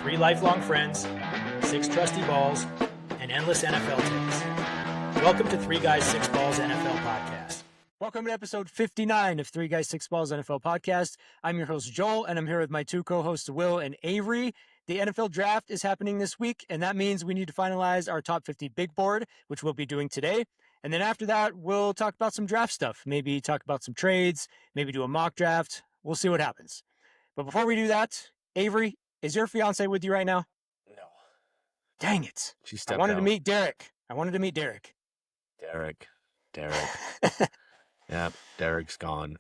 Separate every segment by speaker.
Speaker 1: 3 lifelong friends, 6 trusty balls, and endless NFL takes. Welcome to 3 Guys, 6 Balls NFL Podcast. Welcome to episode 59 of 3 Guys, 6 Balls NFL Podcast. I'm your host, Joel, and I'm here with my 2 co-hosts, Will and Avery. The NFL draft is happening this week, and that means we need to finalize our top 50 big board, which we'll be doing today. And then after that, we'll talk about some draft stuff, maybe talk about some trades, maybe do a mock draft. We'll see what happens. But before we do that, Avery, is your fiance with you right now?
Speaker 2: No.
Speaker 1: Dang it.
Speaker 2: She stepped
Speaker 1: I wanted
Speaker 2: out.
Speaker 1: to meet Derek.
Speaker 2: Derek. Yeah, Derek's gone.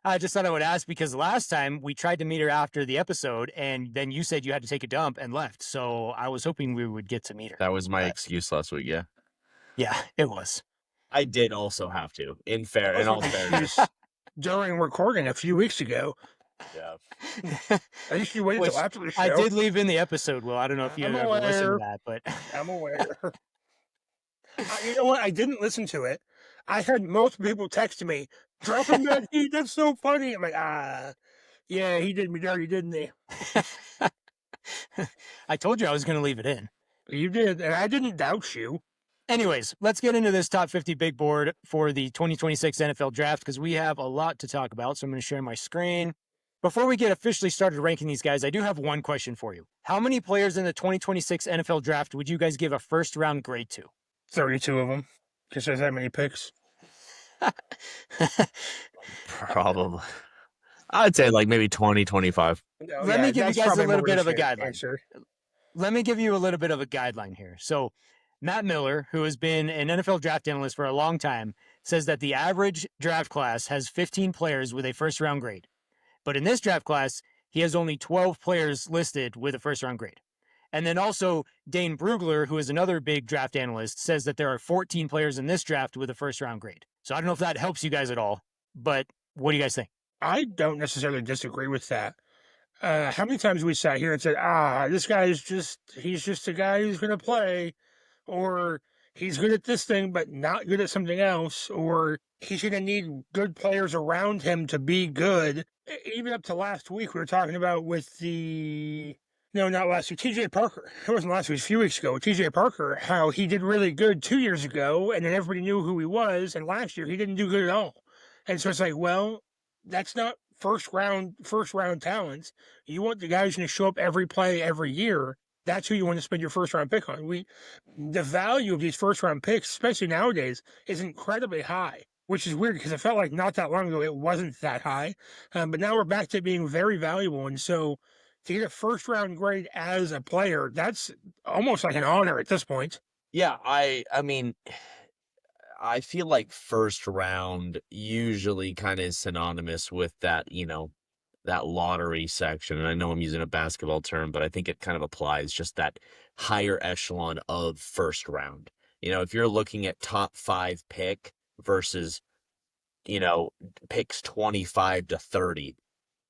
Speaker 1: I just thought I would ask because last time we tried to meet her after the episode, and then you said you had to take a dump and left. So I was hoping we would get to meet her.
Speaker 2: That was my excuse last week, yeah.
Speaker 1: Yeah, it was.
Speaker 2: I did also have to, in all fairness.
Speaker 3: During recording a few weeks ago.
Speaker 2: Yeah.
Speaker 3: I think you waited until after the show.
Speaker 1: I did leave in the episode, Will. I don't know if you ever listened to that, but
Speaker 3: I'm aware. You know what? I didn't listen to it. I had multiple people text me, dropping that heat. That's so funny. I'm like, yeah, he did me dirty, didn't he?
Speaker 1: I told you I was going to leave it in.
Speaker 3: You did, and I didn't doubt you.
Speaker 1: Anyways, let's get into this top 50 big board for the 2026 NFL draft because we have a lot to talk about. So I'm going to share my screen. Before we get officially started ranking these guys, I do have one question for you. How many players in the 2026 NFL draft would you guys give a first round grade to?
Speaker 3: 32 of them. Because there's that many picks.
Speaker 2: Probably. I'd say like maybe 20, 25.
Speaker 1: Let me give you guys a little bit of a guideline.
Speaker 3: Answer.
Speaker 1: Let me give you a little bit of a guideline here. So Matt Miller, who has been an NFL draft analyst for a long time, says that the average draft class has 15 players with a first round grade. But in this draft class, he has only 12 players listed with a first round grade. And then also Dane Brugler, who is another big draft analyst, says that there are 14 players in this draft with a first round grade. So I don't know if that helps you guys at all, but what do you guys think?
Speaker 3: I don't necessarily disagree with that. How many times we sat here and said, this guy is he's just a guy who's going to play, or he's good at this thing, but not good at something else, or he's going to need good players around him to be good. Even up to last week, we were talking about with not last week, TJ Parker. It wasn't last week, it was a few weeks ago. TJ Parker, how he did really good 2 years ago, and then everybody knew who he was, and last year he didn't do good at all. And so it's like, well, that's not first round talents. You want the guy who's going to show up every play, every year. That's who you want to spend your first round pick on. The value of these first round picks, especially nowadays, is incredibly high, which is weird because it felt like not that long ago it wasn't that high. But now we're back to being very valuable. And so to get a first round grade as a player, that's almost like an honor at this point.
Speaker 2: Yeah, I mean, I feel like first round usually kind of is synonymous with that, that lottery section. And I know I'm using a basketball term, but I think it kind of applies just that higher echelon of first round. If you're looking at top 5 pick versus, picks 25 to 30,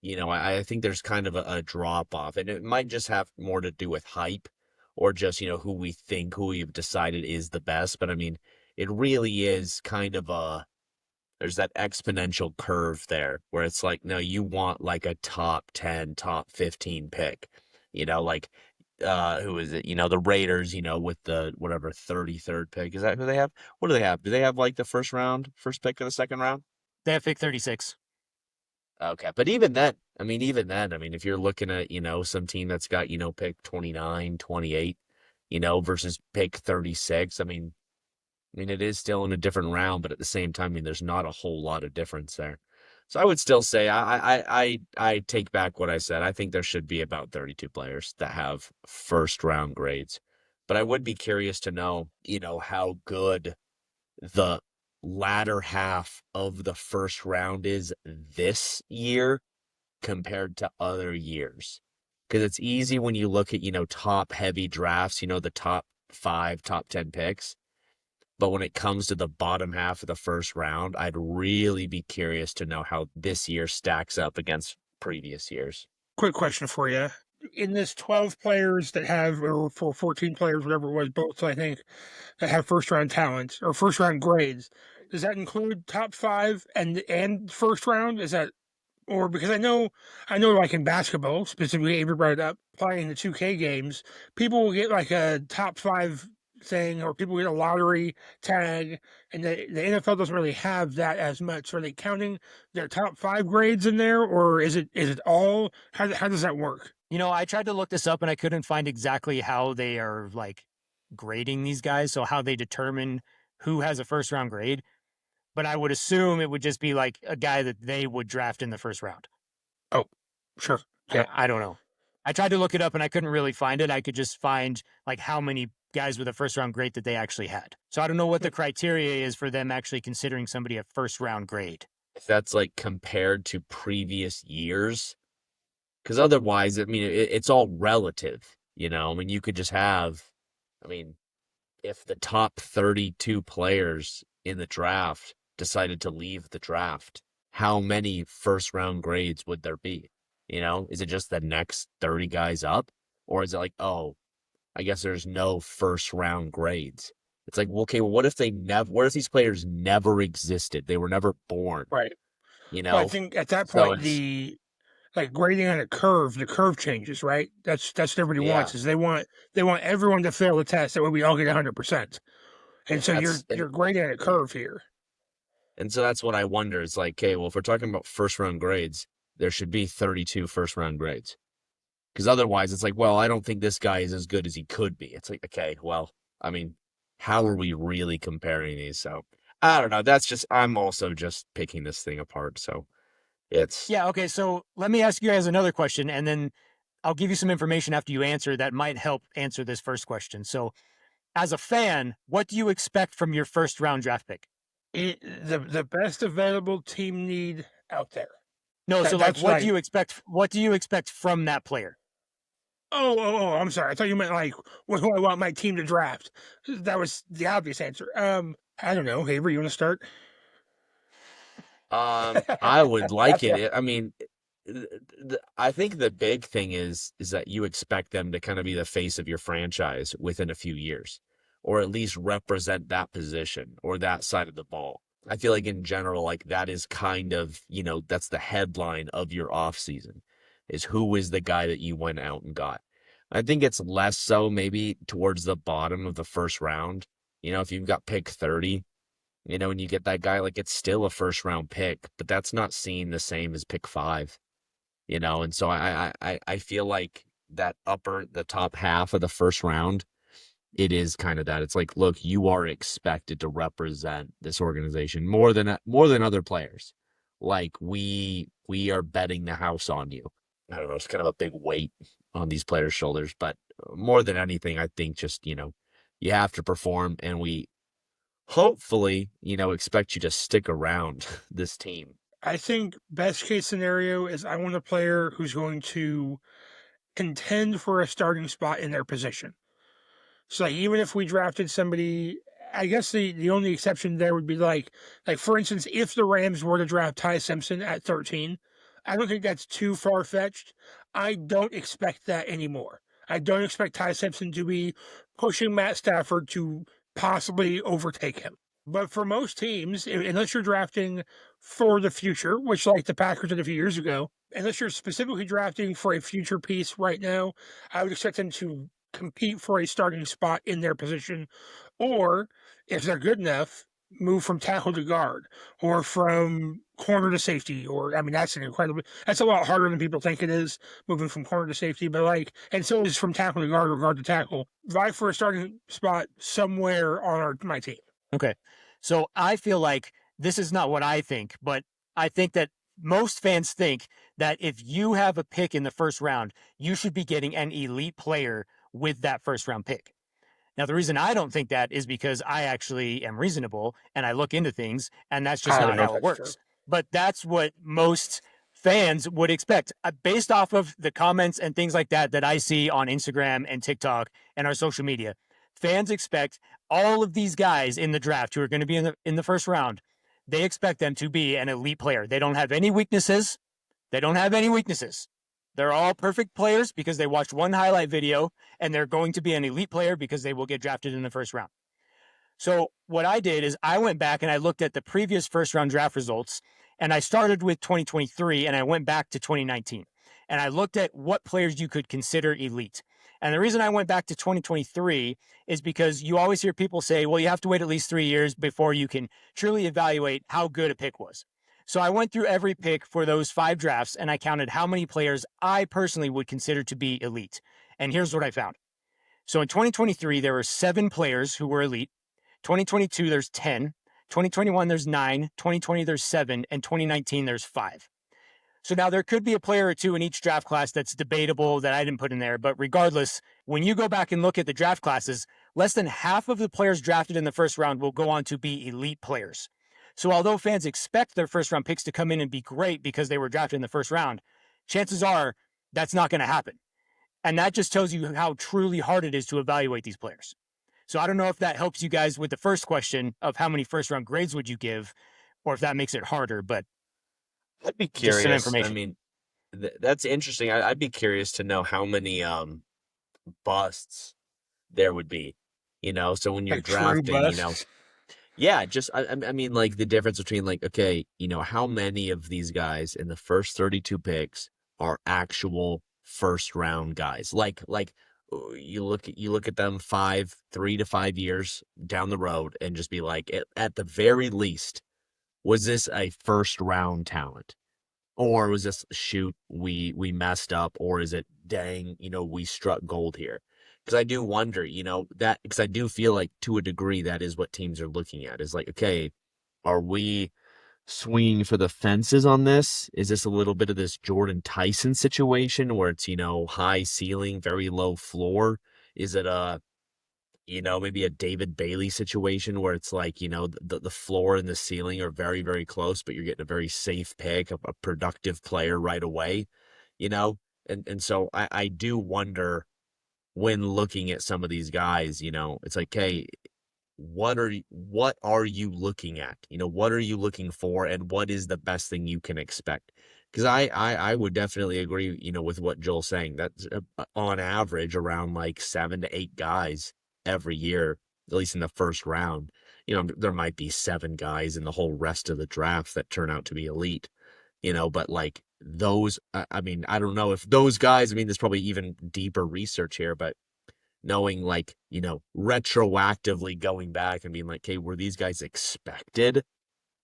Speaker 2: I think there's kind of a drop off, and it might just have more to do with hype or just, who we've decided is the best. But I mean, it really is kind of there's that exponential curve there where it's like, no, you want like a top 10, top 15 pick, who is it? The Raiders, with the whatever 33rd pick. Is that who they have? What do they have? Do they have like the first pick of the second round?
Speaker 1: They have pick 36.
Speaker 2: Okay. But even then, if you're looking at, some team that's got, pick 29, 28, versus pick 36, I mean, it is still in a different round, but at the same time, there's not a whole lot of difference there. So I would still say I take back what I said. I think there should be about 32 players that have first round grades. But I would be curious to know, how good the latter half of the first round is this year compared to other years. Because it's easy when you look at, top heavy drafts, the top 5, top 10 picks. But when it comes to the bottom half of the first round, I'd really be curious to know how this year stacks up against previous years.
Speaker 3: Quick question for you. In this 12 players that have, or for 14 players, whatever it was, both, I think, that have first round talent or first round grades, does that include top 5 and first round? Is that Or because I know like in basketball, specifically Avery brought it up, playing the 2K games, people will get like a top 5 thing, or people get a lottery tag, and the NFL doesn't really have that as much. So are they counting their top 5 grades in there, or is it all? How does that work?
Speaker 1: I tried to look this up and I couldn't find exactly how they are like grading these guys. So how they determine who has a first round grade. But I would assume it would just be like a guy that they would draft in the first round.
Speaker 3: Oh, sure. Yeah.
Speaker 1: I don't know. I tried to look it up and I couldn't really find it. I could just find like how many guys with a first round grade that they actually had. So I don't know what the criteria is for them actually considering somebody a first round grade.
Speaker 2: If that's like compared to previous years, because otherwise, I mean, it's all relative, I mean, you could just have, I mean, if the top 32 players in the draft decided to leave the draft, how many first round grades would there be? Is it just the next 30 guys up? Or is it like, oh, I guess there's no first round grades? It's like, well, okay, well, what if these players never existed? They were never born,
Speaker 3: Right.
Speaker 2: you
Speaker 3: Well, I
Speaker 2: know?
Speaker 3: think at that
Speaker 2: So
Speaker 3: point,
Speaker 2: it's,
Speaker 3: like grading on a curve, the curve changes, right? That's what everybody
Speaker 2: yeah,
Speaker 3: wants, is they want everyone to fail the test, that way we all get 100%. And so
Speaker 2: that's,
Speaker 3: you're grading on a curve here.
Speaker 2: and so that's what I wonder. It's like, okay, well, if we're talking about first round grades, there should be 32 first round grades. Because otherwise, it's like, well, I don't think this guy is as good as he could be. It's like, okay, well, I mean, how are we really comparing these? So I don't know. I'm also just picking this thing apart. So it's.
Speaker 1: Yeah. Okay. So let me ask you guys another question, and then I'll give you some information after you answer that might help answer this first question. So, as a fan, what do you expect from your first round draft pick?
Speaker 3: The best available team need out there.
Speaker 1: No, so like,
Speaker 3: That's
Speaker 1: what
Speaker 3: like,
Speaker 1: do you expect? What do you expect from that player?
Speaker 3: I'm sorry. I thought you meant like, what do I want my team to draft? That was the obvious answer. I don't know. Haver, you want to start?
Speaker 2: I would like
Speaker 3: Gotcha.
Speaker 2: it. I mean, I think the big thing is that you expect them to kind of be the face of your franchise within a few years, or at least represent that position or that side of the ball. I feel like in general, like that is kind of, that's the headline of your off season, is who is the guy that you went out and got. I think it's less so maybe towards the bottom of the first round. If you've got pick 30, and you get that guy, like it's still a first round pick, but that's not seen the same as pick 5, and so I feel like the top half of the first round, it is kind of that. It's like, look, you are expected to represent this organization more than other players. Like we are betting the house on you. I don't know, it's kind of a big weight on these players' shoulders, but more than anything, I think just, you have to perform, and we hopefully, expect you to stick around this team.
Speaker 3: I think best case scenario is I want a player who's going to contend for a starting spot in their position. So like, even if we drafted somebody, I guess the only exception there would be like for instance, if the Rams were to draft Ty Simpson at 13, I don't think that's too far fetched. I don't expect that anymore. I don't expect Ty Simpson to be pushing Matt Stafford to possibly overtake him. But for most teams, unless you're drafting for the future, which like the Packers did a few years ago, unless you're specifically drafting for a future piece right now, I would expect them to compete for a starting spot in their position, or if they're good enough, move from tackle to guard, or from corner to safety. Or I mean, that's a lot harder than people think it is, moving from corner to safety. But like, and so is from tackle to guard or guard to tackle. Vie for a starting spot somewhere on my team.
Speaker 1: Okay. So I feel like this is not what I think, but I think that most fans think that if you have a pick in the first round, you should be getting an elite player with that first round pick. Now, the reason I don't think that is because I actually am reasonable and I look into things, and that's just
Speaker 3: I don't
Speaker 1: not
Speaker 3: know if
Speaker 1: how it
Speaker 3: that's true.
Speaker 1: works. But that's what most fans would expect based off of the comments and things like that I see on Instagram and TikTok and our social media. Fans expect all of these guys in the draft who are going to be in the first round. They expect them to be an elite player. They don't have any weaknesses. They're all perfect players because they watched one highlight video, and they're going to be an elite player because they will get drafted in the first round. So what I did is I went back and I looked at the previous first round draft results, And I started with 2023 and I went back to 2019. And I looked at what players you could consider elite. And the reason I went back to 2023 is because you always hear people say, well, you have to wait at least 3 years before you can truly evaluate how good a pick was. So I went through every pick for those 5 drafts and I counted how many players I personally would consider to be elite. And here's what I found. So in 2023, there were 7 players who were elite. 2022, there's 10. 2021, there's 9. 2020, there's 7. And 2019, there's 5. So now there could be a player or two in each draft class that's debatable that I didn't put in there. But regardless, when you go back and look at the draft classes, less than half of the players drafted in the first round will go on to be elite players. So although fans expect their first round picks to come in and be great because they were drafted in the first round, chances are that's not going to happen. And that just tells you how truly hard it is to evaluate these players. So I don't know if that helps you guys with the first question of how many first round grades would you give, or if that makes it harder, but
Speaker 2: I'd be
Speaker 1: just some
Speaker 2: curious. I
Speaker 1: information.
Speaker 2: mean, that's interesting. I'd be curious to know how many busts there would be. So when you're
Speaker 3: Like true
Speaker 2: drafting,
Speaker 3: busts.
Speaker 2: yeah, just I mean, like the difference between like, okay, how many of these guys in the first 32 picks are actual first round guys? Like you look at them 3 to 5 years down the road and just be like, at the very least, was this a first round talent? Or was this, shoot, we messed up, or is it, dang, we struck gold here? Because I do wonder, that, because I do feel like to a degree that is what teams are looking at, is like, okay, are we swinging for the fences on this? Is this a little bit of this Jordan Tyson situation where it's, high ceiling, very low floor? Is it maybe a David Bailey situation where it's like, the floor and the ceiling are very, very close, but you're getting a very safe pick, a productive player right away, you know? And so I do wonder when looking at some of these guys, it's like, hey, what are you looking at? What are you looking for, and what is the best thing you can expect? Because I would definitely agree, with what Joel's saying. That's on average around like 7 to 8 guys every year, at least in the first round. There might be 7 guys in the whole rest of the draft that turn out to be elite. But like those, I mean, I don't know if those guys. I mean, there's probably even deeper research here, but knowing like, retroactively going back and being like, hey, were these guys expected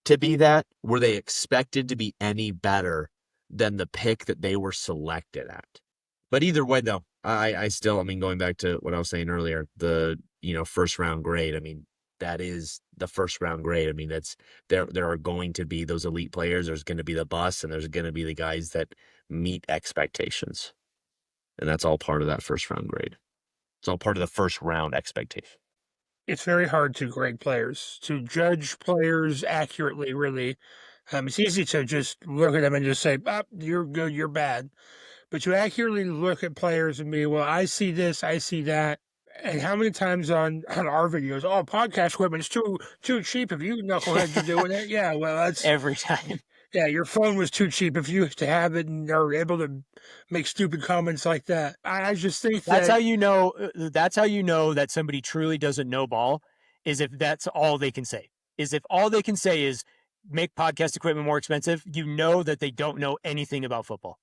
Speaker 2: to be that? Were they expected to be any better than the pick that they were selected at? But either way, though, I still, I mean, going back to what I was saying earlier, the, first round grade, I mean, that is the first round grade. I mean, there are going to be those elite players. There's going to be the busts, and there's going to be the guys that meet expectations. And that's all part of that first round grade. It's all part of the first round expectation.
Speaker 3: It's very hard to grade players, to judge players accurately, really. It's easy to just look at them and just say, you're good, you're bad. But to accurately look at players and be, well, I see this, I see that. And how many times on our videos, podcast equipment's too cheap if you knuckleheads are doing it? Yeah, well, that's
Speaker 1: Every time.
Speaker 3: Yeah, your phone was too cheap if you used to have it and are able to make stupid comments like that. I just think
Speaker 1: That's
Speaker 3: that
Speaker 1: how you know. That's how you know that somebody truly doesn't know ball, is if that's all they can say. Is if all they can say is make podcast equipment more expensive. You know that they don't know anything about football.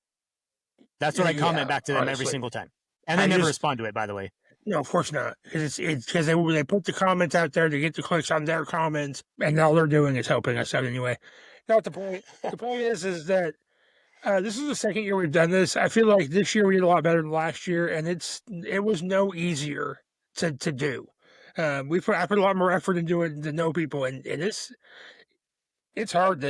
Speaker 1: That's what I comment back to them every
Speaker 3: honestly,
Speaker 1: single time, and they
Speaker 3: I
Speaker 1: never
Speaker 3: just
Speaker 1: respond to it. By the way,
Speaker 3: no, of course not. It's because they put the comments out there to get the clicks on their comments, and all they're doing is helping us out anyway. Not the point. The point is that this is the second year we've done this. I feel like this year we did a lot better than last year, and it was no easier to do. I put a lot more effort into it to know people, and it's hard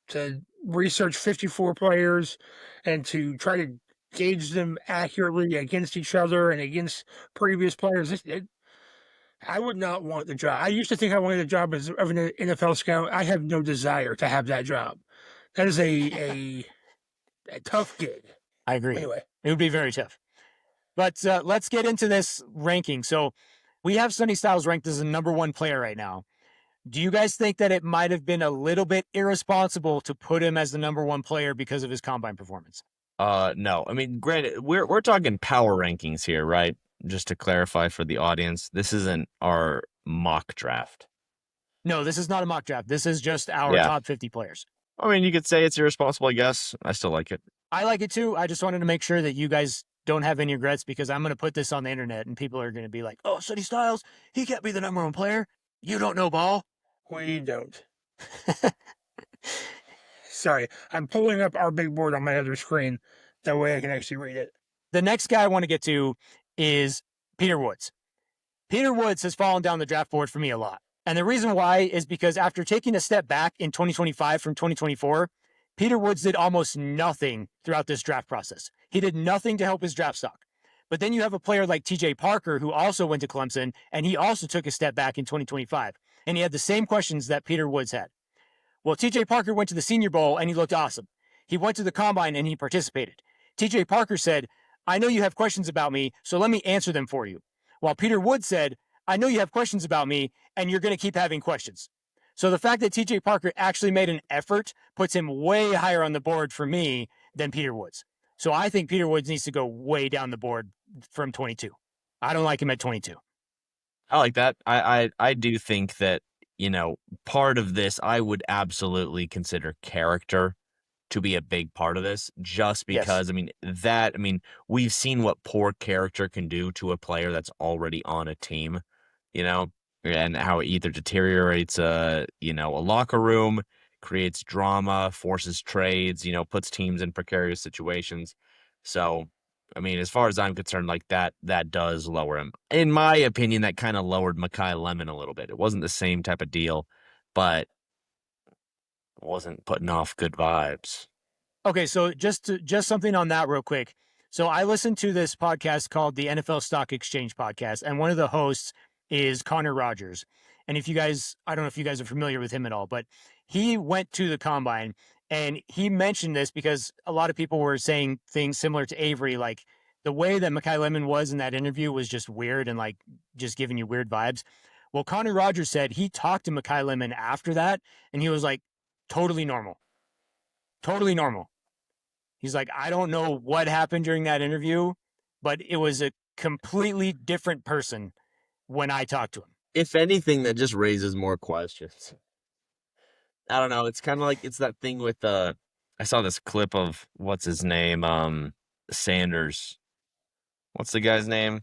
Speaker 3: to research 54 players and to try to gauge them accurately against each other and against previous players. I would not want the job. I used to think I wanted the job of an NFL scout. I have no desire to have that job. That is a tough gig.
Speaker 1: I agree.
Speaker 3: Anyway,
Speaker 1: it would be very tough. But let's get into this ranking. So we have Sonny Styles ranked as the number 1 player right now. Do you guys think that it might have been a little bit irresponsible to put him as the number 1 player because of his combine performance?
Speaker 2: No. I mean, granted, we're talking power rankings here, right? Just to clarify for the audience, this isn't our mock draft.
Speaker 1: No, this is not a mock draft. This is just our top 50 players.
Speaker 4: I mean, you could say it's irresponsible, I guess. I still like it.
Speaker 1: I like it too. I just wanted to make sure that you guys don't have any regrets because I'm going to put this on the internet and people are going to be like, oh, Sonny Styles, he can't be the number one player. You don't know ball.
Speaker 3: We don't. Sorry, I'm pulling up our big board on my other screen. That way I can actually read it.
Speaker 1: The next guy I want to get to is Peter Woods. Peter Woods has fallen down the draft board for me a lot. And the reason why is because after taking a step back in 2025 from 2024, Peter Woods did almost nothing throughout this draft process. He did nothing to help his draft stock. But then you have a player like TJ Parker, who also went to Clemson, and he also took a step back in 2025. And he had the same questions that Peter Woods had. Well, TJ Parker went to the Senior Bowl and he looked awesome. He went to the Combine and he participated. TJ Parker said, I know you have questions about me, so let me answer them for you. While Peter Woods said, I know you have questions about me and you're going to keep having questions. So the fact that TJ Parker actually made an effort puts him way higher on the board for me than Peter Woods. So I think Peter Woods needs to go way down the board from 22. I don't like him at 22.
Speaker 4: I like that. I do think that, part of this, I would absolutely consider character to be a big part of this, just because,
Speaker 1: Yes.
Speaker 4: we've seen what poor character can do to a player that's already on a team, and how it either deteriorates a locker room, creates drama, forces trades, puts teams in precarious situations. So, as far as I'm concerned, like that does lower him. In my opinion, that kind of lowered Mekhi Lemon a little bit. It wasn't the same type of deal, but wasn't putting off good vibes.
Speaker 1: Okay, so just something on that real quick. So I listened to this podcast called the NFL Stock Exchange podcast, and one of the hosts is Connor Rogers. And if you guys, I don't know if you guys are familiar with him at all, but he went to the Combine and he mentioned this because a lot of people were saying things similar to Avery, like the way that Mekhi Lemon was in that interview was just weird and like just giving you weird vibes. Well, Connor Rogers said he talked to Mekhi Lemon after that, and he was like, totally normal. Totally normal. He's like, I don't know what happened during that interview, but it was a completely different person when I talked to him.
Speaker 2: If anything, that just raises more questions. I don't know. It's kind of like it's that thing with
Speaker 4: I saw this clip of what's his name, Sanders. What's the guy's name?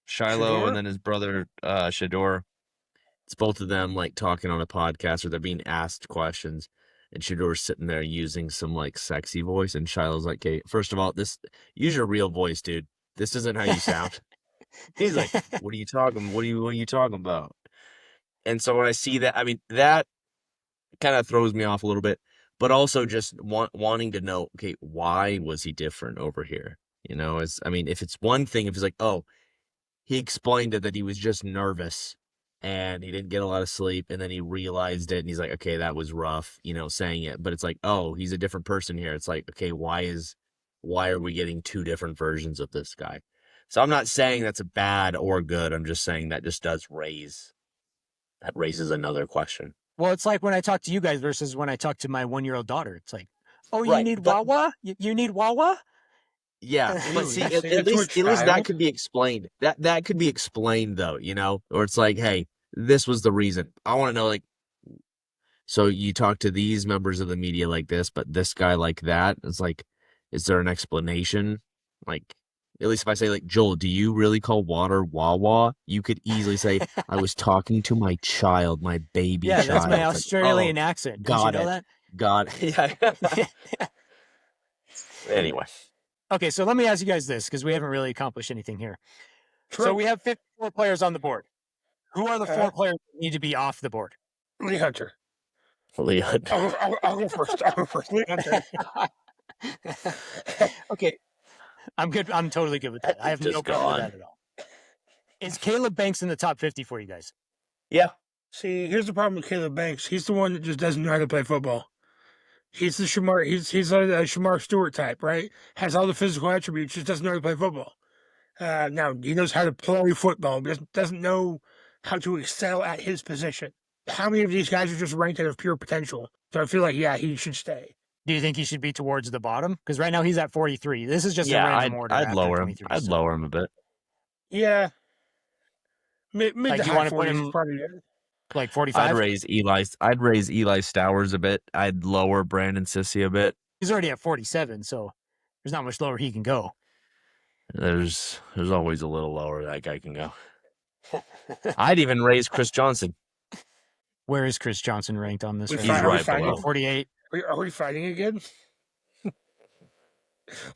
Speaker 4: Shiloh,
Speaker 3: Shador?
Speaker 4: and then his brother Shador.
Speaker 2: it's both of them like talking on a podcast or they're being asked questions, and Shador's sitting there using some like sexy voice, and Shiloh's like, "Okay, first of all, use your real voice, dude. This isn't how you sound." He's like, "What are you talking? What are you talking about?" And so when I see that, that kind of throws me off a little bit, but also just wanting to know, okay, why was he different over here? If it's one thing, if it's like, oh, he explained it that he was just nervous and he didn't get a lot of sleep, and then he realized it and he's like, okay, that was rough, saying it. But it's like, oh, he's a different person here. It's like, okay, why are we getting two different versions of this guy? So I'm not saying that's a bad or good. I'm just saying that just raises another question.
Speaker 1: Well, it's like when I talk to you guys versus when I talk to my 1-year-old daughter. It's like, oh, you
Speaker 2: Right,
Speaker 1: need
Speaker 2: but-
Speaker 1: Wawa? You need Wawa?
Speaker 2: Yeah, but see,
Speaker 3: Ew,
Speaker 2: at least that
Speaker 3: child.
Speaker 2: could be explained. That could be explained though, or it's like, hey, this was the reason. I want to know, like, so you talk to these members of the media like this, but this guy like that. It's like, is there an explanation? Like, at least if I say, like, Joel, do you really call water Wawa? You could easily say, I was talking to my child, my baby
Speaker 1: Yeah,
Speaker 2: child.
Speaker 1: that's my
Speaker 2: It's like,
Speaker 1: Australian
Speaker 2: oh,
Speaker 1: accent. Did
Speaker 2: got
Speaker 1: you know
Speaker 2: it. Got it. Yeah. Anyway.
Speaker 1: Okay, so let me ask you guys this because we haven't really accomplished anything here.
Speaker 3: True.
Speaker 1: So we have 54 players on the board. Who are the four players that need to be off the board?
Speaker 3: Lee Hunter.
Speaker 2: Leon.
Speaker 3: I'll go first. Lee Hunter.
Speaker 1: Okay, I'm good. I'm totally good with that. I have no
Speaker 2: Just
Speaker 1: problem with
Speaker 2: gone.
Speaker 1: that at all. Is Caleb Banks in the top 50 for you guys?
Speaker 2: Yeah.
Speaker 3: See, here's the problem with Caleb Banks. He's the one that just doesn't know how to play football. He's the Shamar. He's a Shamar Stewart type, right? Has all the physical attributes, just doesn't know how to play football. Now he knows how to play football, but doesn't know how to excel at his position. How many of these guys are just ranked out of pure potential? So I feel like, yeah, he should stay.
Speaker 1: Do you think he should be towards the bottom? Because right now he's at 43. This is just a
Speaker 4: Yeah,
Speaker 1: random order.
Speaker 4: I'd
Speaker 1: after
Speaker 4: lower him.
Speaker 1: 23,
Speaker 4: I'd
Speaker 1: so.
Speaker 4: lower him a bit.
Speaker 3: Yeah, mid
Speaker 1: Like,
Speaker 3: to
Speaker 1: you
Speaker 3: high
Speaker 1: wanna put
Speaker 3: 40s is
Speaker 1: him-
Speaker 3: probably good.
Speaker 1: Like
Speaker 4: I'd
Speaker 1: 45?
Speaker 4: raise Eli Stowers a bit. I'd lower Brandon Sissy a bit.
Speaker 1: He's already at 47, so there's not much lower he can go.
Speaker 4: There's always a little lower that guy can go. I'd even raise Chris Johnson.
Speaker 1: Where is Chris Johnson ranked on this?
Speaker 3: We
Speaker 1: right
Speaker 4: He's
Speaker 1: now?
Speaker 3: are we
Speaker 4: right
Speaker 3: fighting?
Speaker 4: below.
Speaker 1: 48.
Speaker 3: Are we fighting again?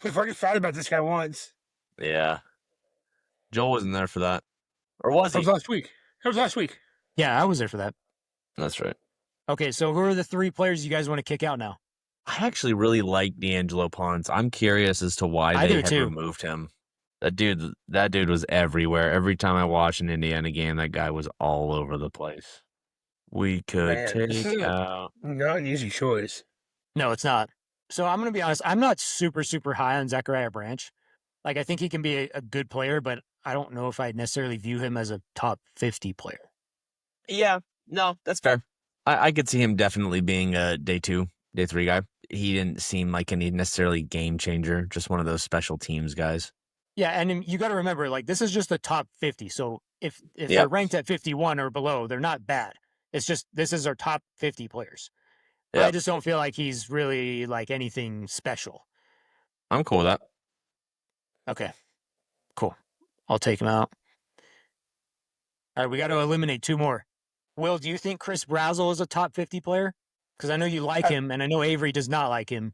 Speaker 3: We've already fought about this guy once.
Speaker 4: Yeah. Joel wasn't there for that. Or was
Speaker 3: That
Speaker 4: he?
Speaker 3: was last week. That was last week.
Speaker 1: Yeah, I was there for that.
Speaker 4: That's right.
Speaker 1: Okay, so who are the 3 players you guys want to kick out now?
Speaker 4: I actually really like D'Angelo Ponce. I'm curious as to why
Speaker 1: I
Speaker 4: they
Speaker 1: do
Speaker 4: had
Speaker 1: too.
Speaker 4: removed him. That dude was everywhere. Every time I watched an Indiana game, that guy was all over the place. We could
Speaker 3: Man, this
Speaker 4: take
Speaker 3: is
Speaker 4: out.
Speaker 3: not an easy choice.
Speaker 1: No, it's not. So I'm going to be honest. I'm not super, super high on Zachariah Branch. Like, I think he can be a good player, but I don't know if I necessarily view him as a top 50 player.
Speaker 4: Yeah, no, that's fair. I could see him definitely being a day 2, day 3 guy. He didn't seem like any necessarily game changer, just one of those special teams guys.
Speaker 1: Yeah, and you got to remember, like, this is just the top 50. So if
Speaker 4: Yep.
Speaker 1: they're ranked at 51 or below, they're not bad. It's just this is our top 50 players. But I
Speaker 4: Yep.
Speaker 1: just don't feel like he's really like anything special.
Speaker 4: I'm cool with that.
Speaker 1: Okay, cool. I'll take him out. All right, we got to eliminate 2 more. Will, do you think Chris Brazzell is a top 50 player? Because I know you like him, and I know Avery does not like him.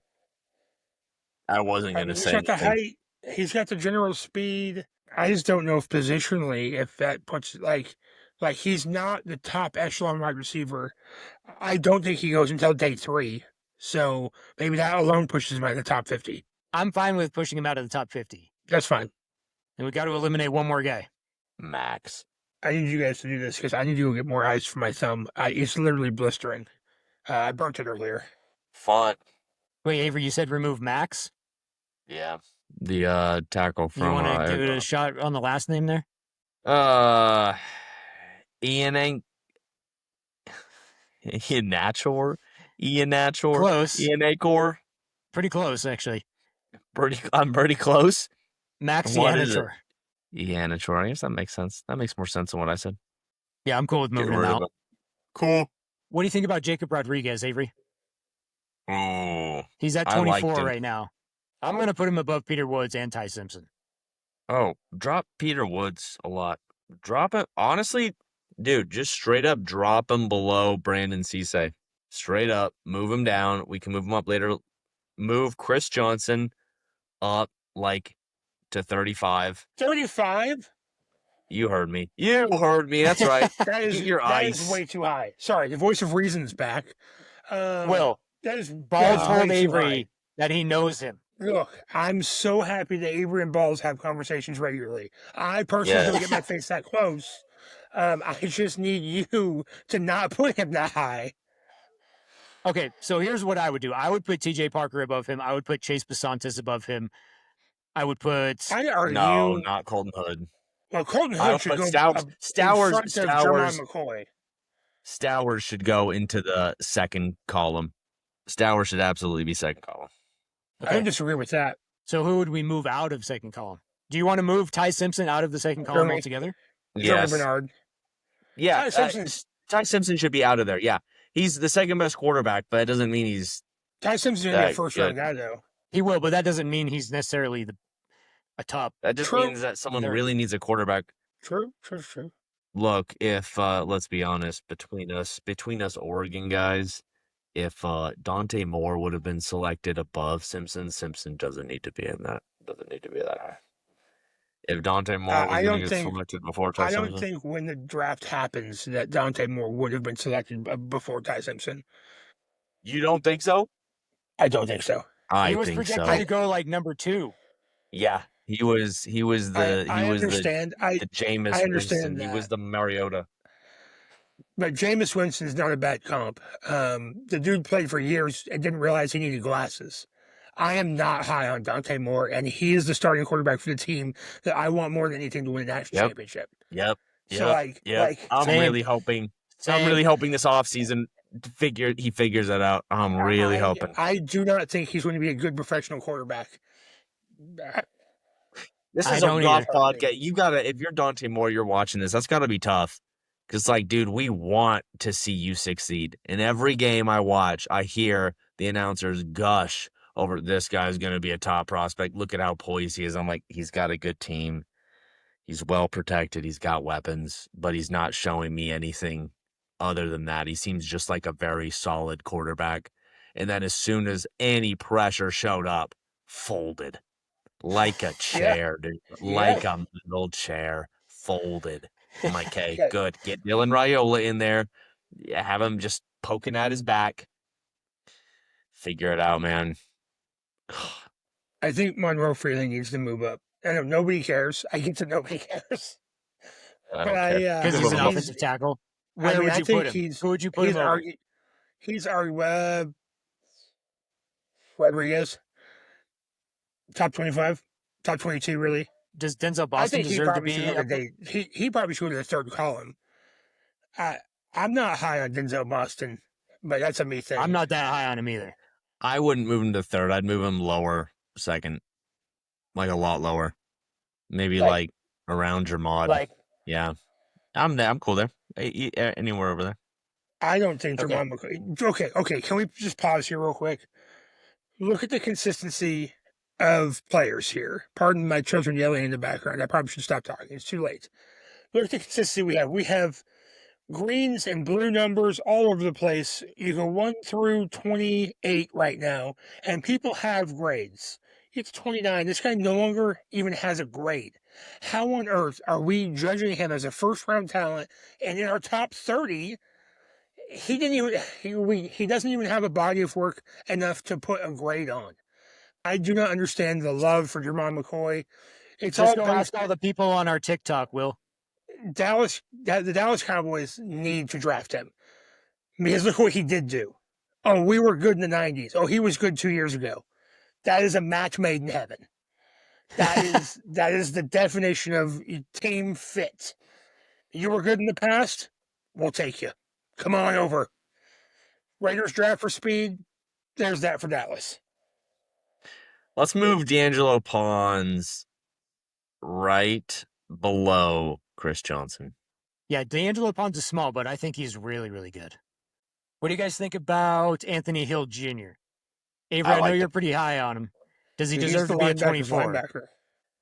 Speaker 4: I wasn't
Speaker 3: I
Speaker 4: going
Speaker 3: mean,
Speaker 4: to
Speaker 3: he's
Speaker 4: say
Speaker 3: got the
Speaker 4: anything.
Speaker 3: height. He's got the general speed. I just don't know if positionally, if that puts like he's not the top echelon wide receiver. I don't think he goes until day 3. So maybe that alone pushes him out of the top 50.
Speaker 1: I'm fine with pushing him out of the top 50.
Speaker 3: That's fine.
Speaker 1: And we got to eliminate 1 more guy.
Speaker 4: Max.
Speaker 3: I need you guys to do this because I need to go get more ice for my thumb. It's literally blistering. I burnt it earlier.
Speaker 4: Fun.
Speaker 1: Wait, Avery, you said remove Max?
Speaker 4: Yeah. The tackle
Speaker 1: You
Speaker 4: from
Speaker 1: want to give it a shot on the last name there?
Speaker 4: Ian Nachor.
Speaker 1: Close.
Speaker 4: Ian Acor.
Speaker 1: Pretty close, actually.
Speaker 4: I'm pretty close.
Speaker 1: Max
Speaker 4: What is it?
Speaker 1: Yanachor.
Speaker 4: Yanachor. I guess that makes sense. That makes more sense than what I said.
Speaker 1: Yeah, I'm cool with moving him
Speaker 4: rid of
Speaker 1: out.
Speaker 4: him. Cool.
Speaker 1: What do you think about Jacob Rodriguez, Avery?
Speaker 4: Oh,
Speaker 1: He's at
Speaker 4: I liked
Speaker 1: 24
Speaker 4: him.
Speaker 1: right now. I'm going to put him above Peter Woods and Ty Simpson.
Speaker 4: Oh, drop Peter Woods a lot. Drop it. Honestly, dude, just straight up drop him below Brandon Cisse. Straight up, move him down. We can move him up later. Move Chris Johnson up like to 35.
Speaker 3: 35?
Speaker 4: You heard me. That's right.
Speaker 3: That is
Speaker 4: Get your
Speaker 3: that
Speaker 4: ice.
Speaker 3: is way too high. Sorry, the voice of reason's back.
Speaker 1: Will,
Speaker 3: that is
Speaker 1: Ball
Speaker 3: that is
Speaker 1: told
Speaker 3: way too
Speaker 1: Avery that he knows him.
Speaker 3: high. Look, I'm so happy that Avery and Balls have conversations regularly. I personally don't get my face that close. I just need you to not put him that high.
Speaker 1: Okay, so here's what I would do. I would put TJ Parker above him. I would put Chase Basantis above him. I would put...
Speaker 3: I argue.
Speaker 4: No, not Colton Hood.
Speaker 3: Well, Colton
Speaker 4: I
Speaker 3: Hood
Speaker 4: would
Speaker 3: should
Speaker 4: put
Speaker 3: go
Speaker 4: Stowers-
Speaker 3: in
Speaker 4: Stowers-
Speaker 3: front of
Speaker 4: Stowers-
Speaker 3: Jermon McCoy.
Speaker 4: Stowers should go into the second column. Stowers should absolutely be second column.
Speaker 3: I don't disagree with that.
Speaker 1: So who would we move out of second column? Do you want to move Ty Simpson out of the second column
Speaker 3: Jeremy.
Speaker 1: altogether?
Speaker 3: Jeremy Bernard.
Speaker 4: Yeah.
Speaker 3: Ty
Speaker 4: Ty Simpson should be out of there. Yeah. He's the second best quarterback, but that doesn't mean he's
Speaker 3: Ty Simpson's going to be a
Speaker 4: that
Speaker 3: first-round
Speaker 4: good.
Speaker 3: guy, though.
Speaker 1: He will, but that doesn't mean he's necessarily a top.
Speaker 4: That just
Speaker 3: True.
Speaker 4: means that someone
Speaker 1: They're-
Speaker 4: really needs a quarterback.
Speaker 3: True.
Speaker 4: Look, if let's be honest, between us Oregon guys, if Dante Moore would have been selected above Simpson doesn't need to be in that. Doesn't need to be that high. If Dante Moore was
Speaker 3: I
Speaker 4: going
Speaker 3: don't
Speaker 4: to get
Speaker 3: think-
Speaker 4: selected before Ty
Speaker 3: I don't
Speaker 4: Simpson,
Speaker 3: think when the draft happens that Dante Moore would have been selected before Ty Simpson.
Speaker 4: you don't think so?
Speaker 3: I don't think so.
Speaker 4: I
Speaker 1: he was
Speaker 4: think
Speaker 1: projected
Speaker 4: so.
Speaker 1: to go like number 2.
Speaker 4: Yeah, he was the
Speaker 3: I understand.
Speaker 4: the Jameis
Speaker 3: I understand
Speaker 4: Winston. He
Speaker 3: that.
Speaker 4: was the Mariota.
Speaker 3: But Jameis Winston's not a bad comp. The dude played for years and didn't realize he needed glasses. I am not high on Dante Moore, and he is the starting quarterback for the team that I want more than anything to win a national
Speaker 4: Yep.
Speaker 3: championship.
Speaker 4: Yep.
Speaker 3: So,
Speaker 4: I'm
Speaker 1: Same.
Speaker 4: really hoping.
Speaker 1: Same.
Speaker 4: I'm really hoping this offseason he figures that out. I'm really hoping.
Speaker 3: I do not think he's going to be a good professional quarterback.
Speaker 4: This
Speaker 1: I
Speaker 4: is a
Speaker 1: don't
Speaker 4: rough
Speaker 3: either.
Speaker 4: podcast. You gotta, if you're Dante Moore, you're watching this. That's gotta be tough. Because, like, dude, we want to see you succeed. In every game I watch, I hear the announcers gush over this guy's going to be a top prospect. Look at how poised he is. I'm like, he's got a good team. He's well protected. He's got weapons, but he's not showing me anything other than that. He seems just like a very solid quarterback. And then as soon as any pressure showed up, folded like a chair, dude. Like a metal chair, folded. I'm like, okay,
Speaker 3: Yeah.
Speaker 4: good. Get Dylan Raiola in there. Yeah, have him just poking at his back. Figure it out, man.
Speaker 3: I think Monroe Freeling needs to move up. I know nobody cares. I get that nobody cares.
Speaker 4: I
Speaker 3: But
Speaker 4: don't care.
Speaker 1: Because he's an
Speaker 3: he's-
Speaker 1: offensive tackle.
Speaker 3: I
Speaker 1: Where
Speaker 3: mean,
Speaker 1: would
Speaker 3: I
Speaker 1: you
Speaker 3: think
Speaker 1: put him?
Speaker 3: he's-
Speaker 1: Who would you put him over?
Speaker 3: He's Rodriguez. Top 25, top 22, really.
Speaker 1: Does Denzel
Speaker 3: I
Speaker 1: Boston
Speaker 3: think he
Speaker 1: deserve to
Speaker 3: probably should
Speaker 1: be?
Speaker 3: go to he probably should go to the third column. I'm not high on Denzel Boston, but that's a me thing.
Speaker 1: I'm not that high on him either.
Speaker 4: I wouldn't move him to third. I'd move him lower, second. Like a lot lower. Maybe like around Jermod.
Speaker 3: Like,
Speaker 4: Yeah. I'm cool there. Anywhere over there.
Speaker 3: I don't think
Speaker 1: Okay.
Speaker 3: Jermon McCoy. Okay. Can we just pause here real quick? Look at the consistency of players here. Pardon my children yelling in the background. I probably should stop talking. It's too late. Look at the consistency we have. We have greens and blue numbers all over the place. You go 1 through 28 right now, and people have grades. It's 29. This guy no longer even has a grade. How on earth are we judging him as a first-round talent? And in our top 30, he doesn't even have a body of work enough to put a grade on. I do not understand the love for Jermon McCoy. It's
Speaker 1: Just
Speaker 3: all
Speaker 1: go
Speaker 3: based
Speaker 1: ask all the people on our TikTok, Will.
Speaker 3: the Dallas Cowboys need to draft him because look what he did do. Oh, we were good in the 90s. Oh, he was good 2 years ago. That is a match made in heaven. That is the definition of team fit. You were good in the past, we'll take you. Come on over. Raiders draft for speed. There's that for Dallas.
Speaker 4: Let's move D'Angelo Pons right below Chris Johnson.
Speaker 1: Yeah, D'Angelo Pons is small, but I think he's really, really good. What do you guys think about Anthony Hill Jr.? Avery, I know you're pretty high on him. Does he deserve to be a 24?
Speaker 3: Linebacker.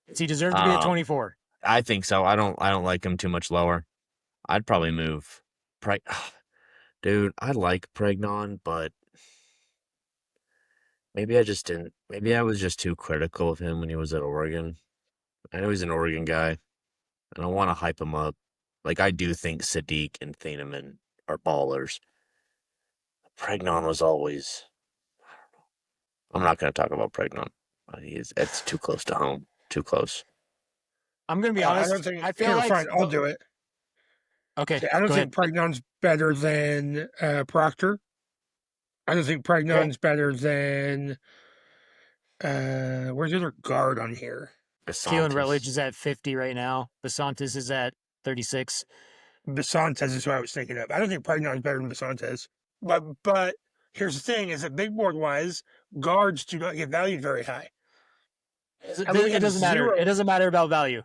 Speaker 1: Does he deserve to be a 24?
Speaker 4: I think so. I don't like him too much lower. I'd probably move. Dude, I like Pregnon, but maybe I just didn't. Maybe I was just too critical of him when he was at Oregon. I know he's an Oregon guy. I don't want to hype him up. Like, I do think Sadiq and Thieneman are ballers. Pregnon was always... I don't know. I'm not going to talk about Pregnon. It's too close to home. Too close.
Speaker 1: I'm going to be honest. I feel like...
Speaker 3: Fine, I'll do it.
Speaker 1: Okay,
Speaker 3: I don't
Speaker 1: go
Speaker 3: think
Speaker 1: ahead.
Speaker 3: Pregnon's better than Proctor. I don't think Pregnon's better than... where's the other guard on here?
Speaker 1: Keelan Rutledge is at 50 right now. Basantis is at 36.
Speaker 3: Basantes is what I was thinking of. I don't think Pregnon's better than Basantes. But here's the thing, is that big board wise, guards do not get valued very high.
Speaker 1: It doesn't matter. It doesn't matter about value.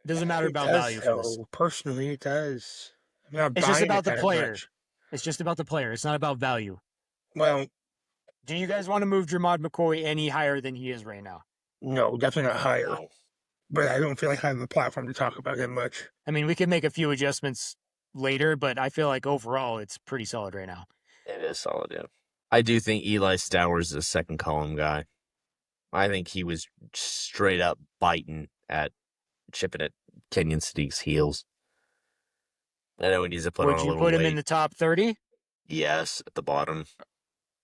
Speaker 1: It doesn't matter about value for this.
Speaker 3: Personally, it does.
Speaker 1: It's just about the player. It's just about the player. It's not about value.
Speaker 3: Well,
Speaker 1: do you guys want to move Jermod McCoy any higher than he is right now?
Speaker 3: No, definitely not higher. But I don't feel like I have a platform to talk about him much.
Speaker 1: I mean, we can make a few adjustments later, but I feel like overall it's pretty solid right now.
Speaker 4: It is solid, yeah. I do think Eli Stowers is a second column guy. I think he was straight up chipping at Kenyon Sadiq's heels. I know he needs to put on a little weight.
Speaker 1: Would you put him in the top 30?
Speaker 4: Yes, at the bottom.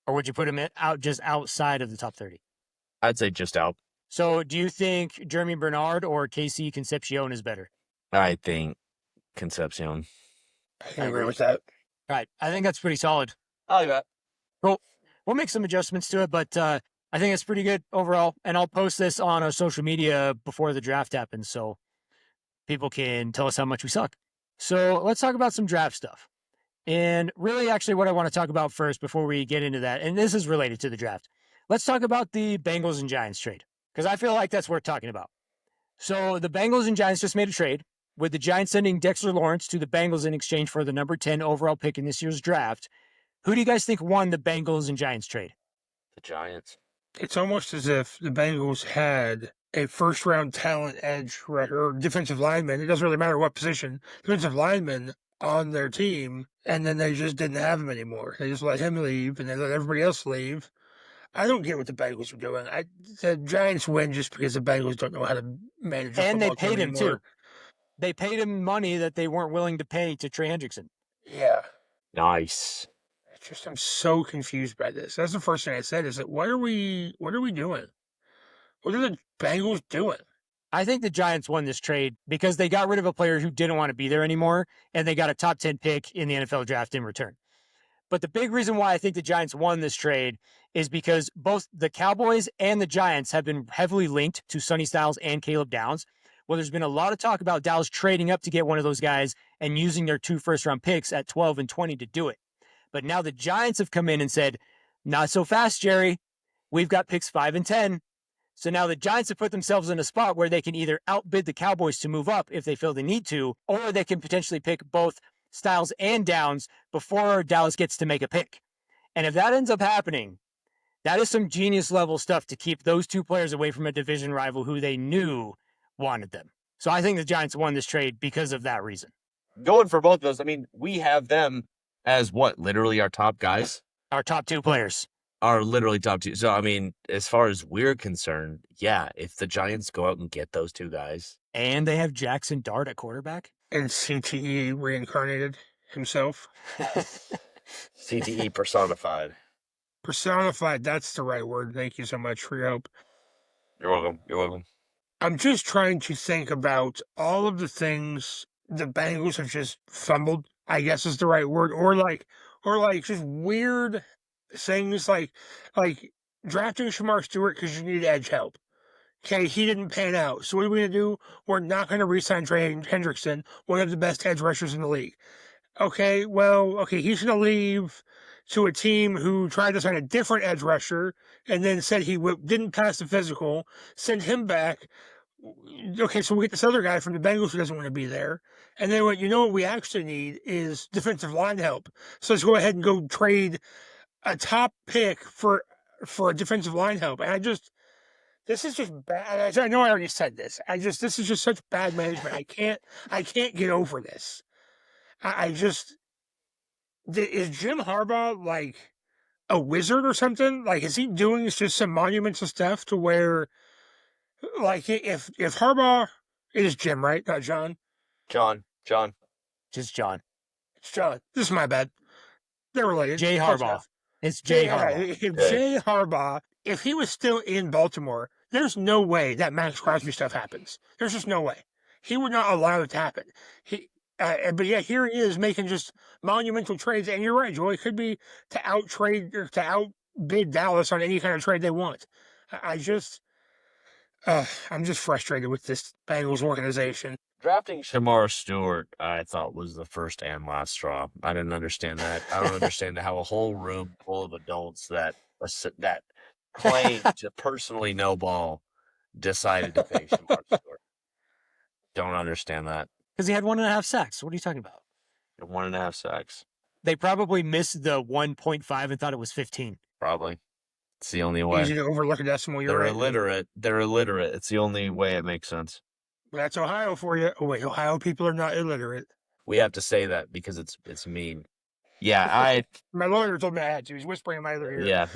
Speaker 1: Or would you put him just outside of the top 30?
Speaker 4: I'd say just out.
Speaker 1: So do you think Jeremy Bernard or Casey Concepcion is better?
Speaker 4: I think Concepcion.
Speaker 3: I agree with that.
Speaker 1: All right. I think that's pretty solid.
Speaker 4: I like that.
Speaker 1: Cool. We'll make some adjustments to it, but I think it's pretty good overall. And I'll post this on our social media before the draft happens so people can tell us how much we suck. So let's talk about some draft stuff. And really, actually, what I want to talk about first before we get into that, and this is related to the draft, let's talk about the Bengals and Giants trade, because I feel like that's worth talking about. So the Bengals and Giants just made a trade. with the Giants sending Dexter Lawrence to the Bengals in exchange for the number 10 overall pick in this year's draft, who do you guys think won the Bengals and Giants trade?
Speaker 2: The Giants.
Speaker 3: It's almost as if the Bengals had a first-round talent edge or defensive lineman. It doesn't really matter what position. Defensive lineman on their team, and then they just didn't have him anymore. They just let him leave, and they let everybody else leave. I don't get what the Bengals are doing. The Giants win just because the Bengals don't know how to manage.
Speaker 1: And they paid him
Speaker 3: anymore.
Speaker 1: too. They paid him money that they weren't willing to pay to Trey Hendrickson.
Speaker 3: Yeah.
Speaker 2: Nice.
Speaker 3: It's just I'm so confused by this. That's the first thing I said. Is that what are we doing? What are the Bengals doing?
Speaker 1: I think the Giants won this trade because they got rid of a player who didn't want to be there anymore, and they got a top 10 pick in the NFL draft in return. But the big reason why I think the Giants won this trade is because both the Cowboys and the Giants have been heavily linked to Sonny Styles and Caleb Downs. Well, there's been a lot of talk about Dallas trading up to get one of those guys and using their 2 first-round picks at 12 and 20 to do it. But now the Giants have come in and said, not so fast, Jerry. We've got picks 5 and 10. So now the Giants have put themselves in a spot where they can either outbid the Cowboys to move up if they feel they need to, or they can potentially pick both Styles and Downs before Dallas gets to make a pick. And if that ends up happening, that is some genius level stuff to keep those 2 players away from a division rival who they knew wanted them. So I think the Giants won this trade because of that reason.
Speaker 2: Going for both of those, I mean, we have them as what? Literally our top guys?
Speaker 1: Our top 2 players.
Speaker 2: Are literally top 2. So, I mean, as far as we're concerned, yeah, if the Giants go out and get those 2 guys.
Speaker 1: And they have Jackson Dart at quarterback.
Speaker 3: And CTE reincarnated himself.
Speaker 2: CTE personified.
Speaker 3: Personified, that's the right word. Thank you so much for your help.
Speaker 2: You're welcome. You're welcome.
Speaker 3: I'm just trying to think about all of the things the Bengals have just fumbled, I guess is the right word, or like just weird things like drafting Shamar Stewart because you need edge help. Okay, he didn't pan out. So what are we going to do? We're not going to re-sign Trey Hendrickson, one of the best edge rushers in the league. Okay, he's going to leave to a team who tried to sign a different edge rusher and then said he didn't pass the physical, send him back. Okay, so we get this other guy from the Bengals who doesn't want to be there. And then what we actually need is defensive line help. So let's go ahead and go trade a top pick for a defensive line help. And this is just bad. I know I already said this. This is just such bad management. I can't get over this. Is Jim Harbaugh like a wizard or something? Like, is he doing just some monumental stuff to where, like, if Harbaugh, it is Jim, right? Not John?
Speaker 2: John.
Speaker 1: Just John.
Speaker 3: It's John. This is my bad. They're related.
Speaker 1: Jay Harbaugh. It's Jay Harbaugh.
Speaker 3: If Jay Harbaugh, if he was still in Baltimore, there's no way that Max Crosby stuff happens. There's just no way. He would not allow it to happen. But yeah, here he is making just monumental trades. And you're right, Joey. It could be to outtrade or to outbid Dallas on any kind of trade they want. I'm just frustrated with this Bengals organization.
Speaker 2: Drafting Shamar Stewart, I thought, was the first and last straw. I didn't understand that. I don't understand how a whole room full of adults that claim to personally know ball decided to pay Shamar Stewart. Don't understand that.
Speaker 1: Because he had 1.5 sacks. What are you talking about?
Speaker 2: 1.5 sacks.
Speaker 1: They probably missed the 1.5 and thought it was 15.
Speaker 2: Probably. It's the only way.
Speaker 3: Easy to overlook a decimal.
Speaker 2: They're illiterate. They're illiterate. It's the only way it makes sense.
Speaker 3: That's Ohio for you. Oh, wait, Ohio people are not illiterate.
Speaker 2: We have to say that because it's mean. Yeah,
Speaker 3: My lawyer told me I had to. He's whispering in my other ear.
Speaker 2: Yeah.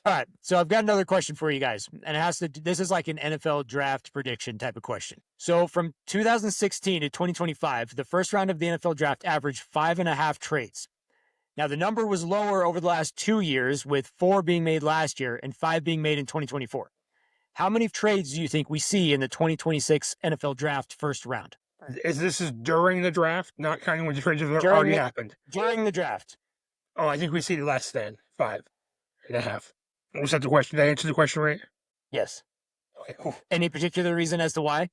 Speaker 1: All right, so I've got another question for you guys, and this is like an NFL draft prediction type of question. So from 2016 to 2025, the first round of the NFL draft averaged 5.5 trades. Now, the number was lower over the last 2 years, with 4 being made last year and 5 being made in 2024. How many trades do you think we see in the 2026 NFL draft first round?
Speaker 3: This is during the draft, not counting when the trades have already happened?
Speaker 1: During the draft.
Speaker 3: Oh, I think we see less than 5.5. Was that the question? Did I answer the question right?
Speaker 1: Yes.
Speaker 3: Okay, cool.
Speaker 1: Any particular reason as to why?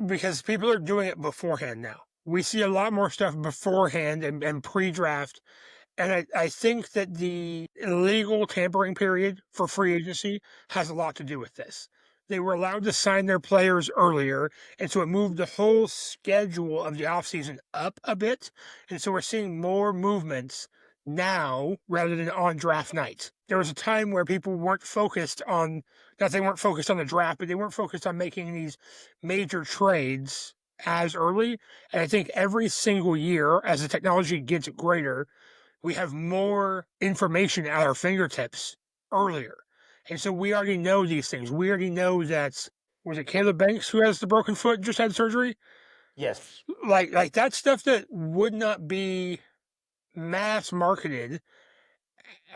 Speaker 3: Because people are doing it beforehand now. We see a lot more stuff beforehand and pre-draft. And I think that the illegal tampering period for free agency has a lot to do with this. They were allowed to sign their players earlier, and so it moved the whole schedule of the offseason up a bit. And so we're seeing more movements now rather than on draft night. There was a time where people weren't focused on, not they weren't focused on the draft, but they weren't focused on making these major trades as early. And I think every single year, as the technology gets greater, we have more information at our fingertips earlier. And so we already know these things. We already know that, was it Caleb Banks who has the broken foot, just had surgery?
Speaker 1: Yes.
Speaker 3: Like that stuff that would not be mass marketed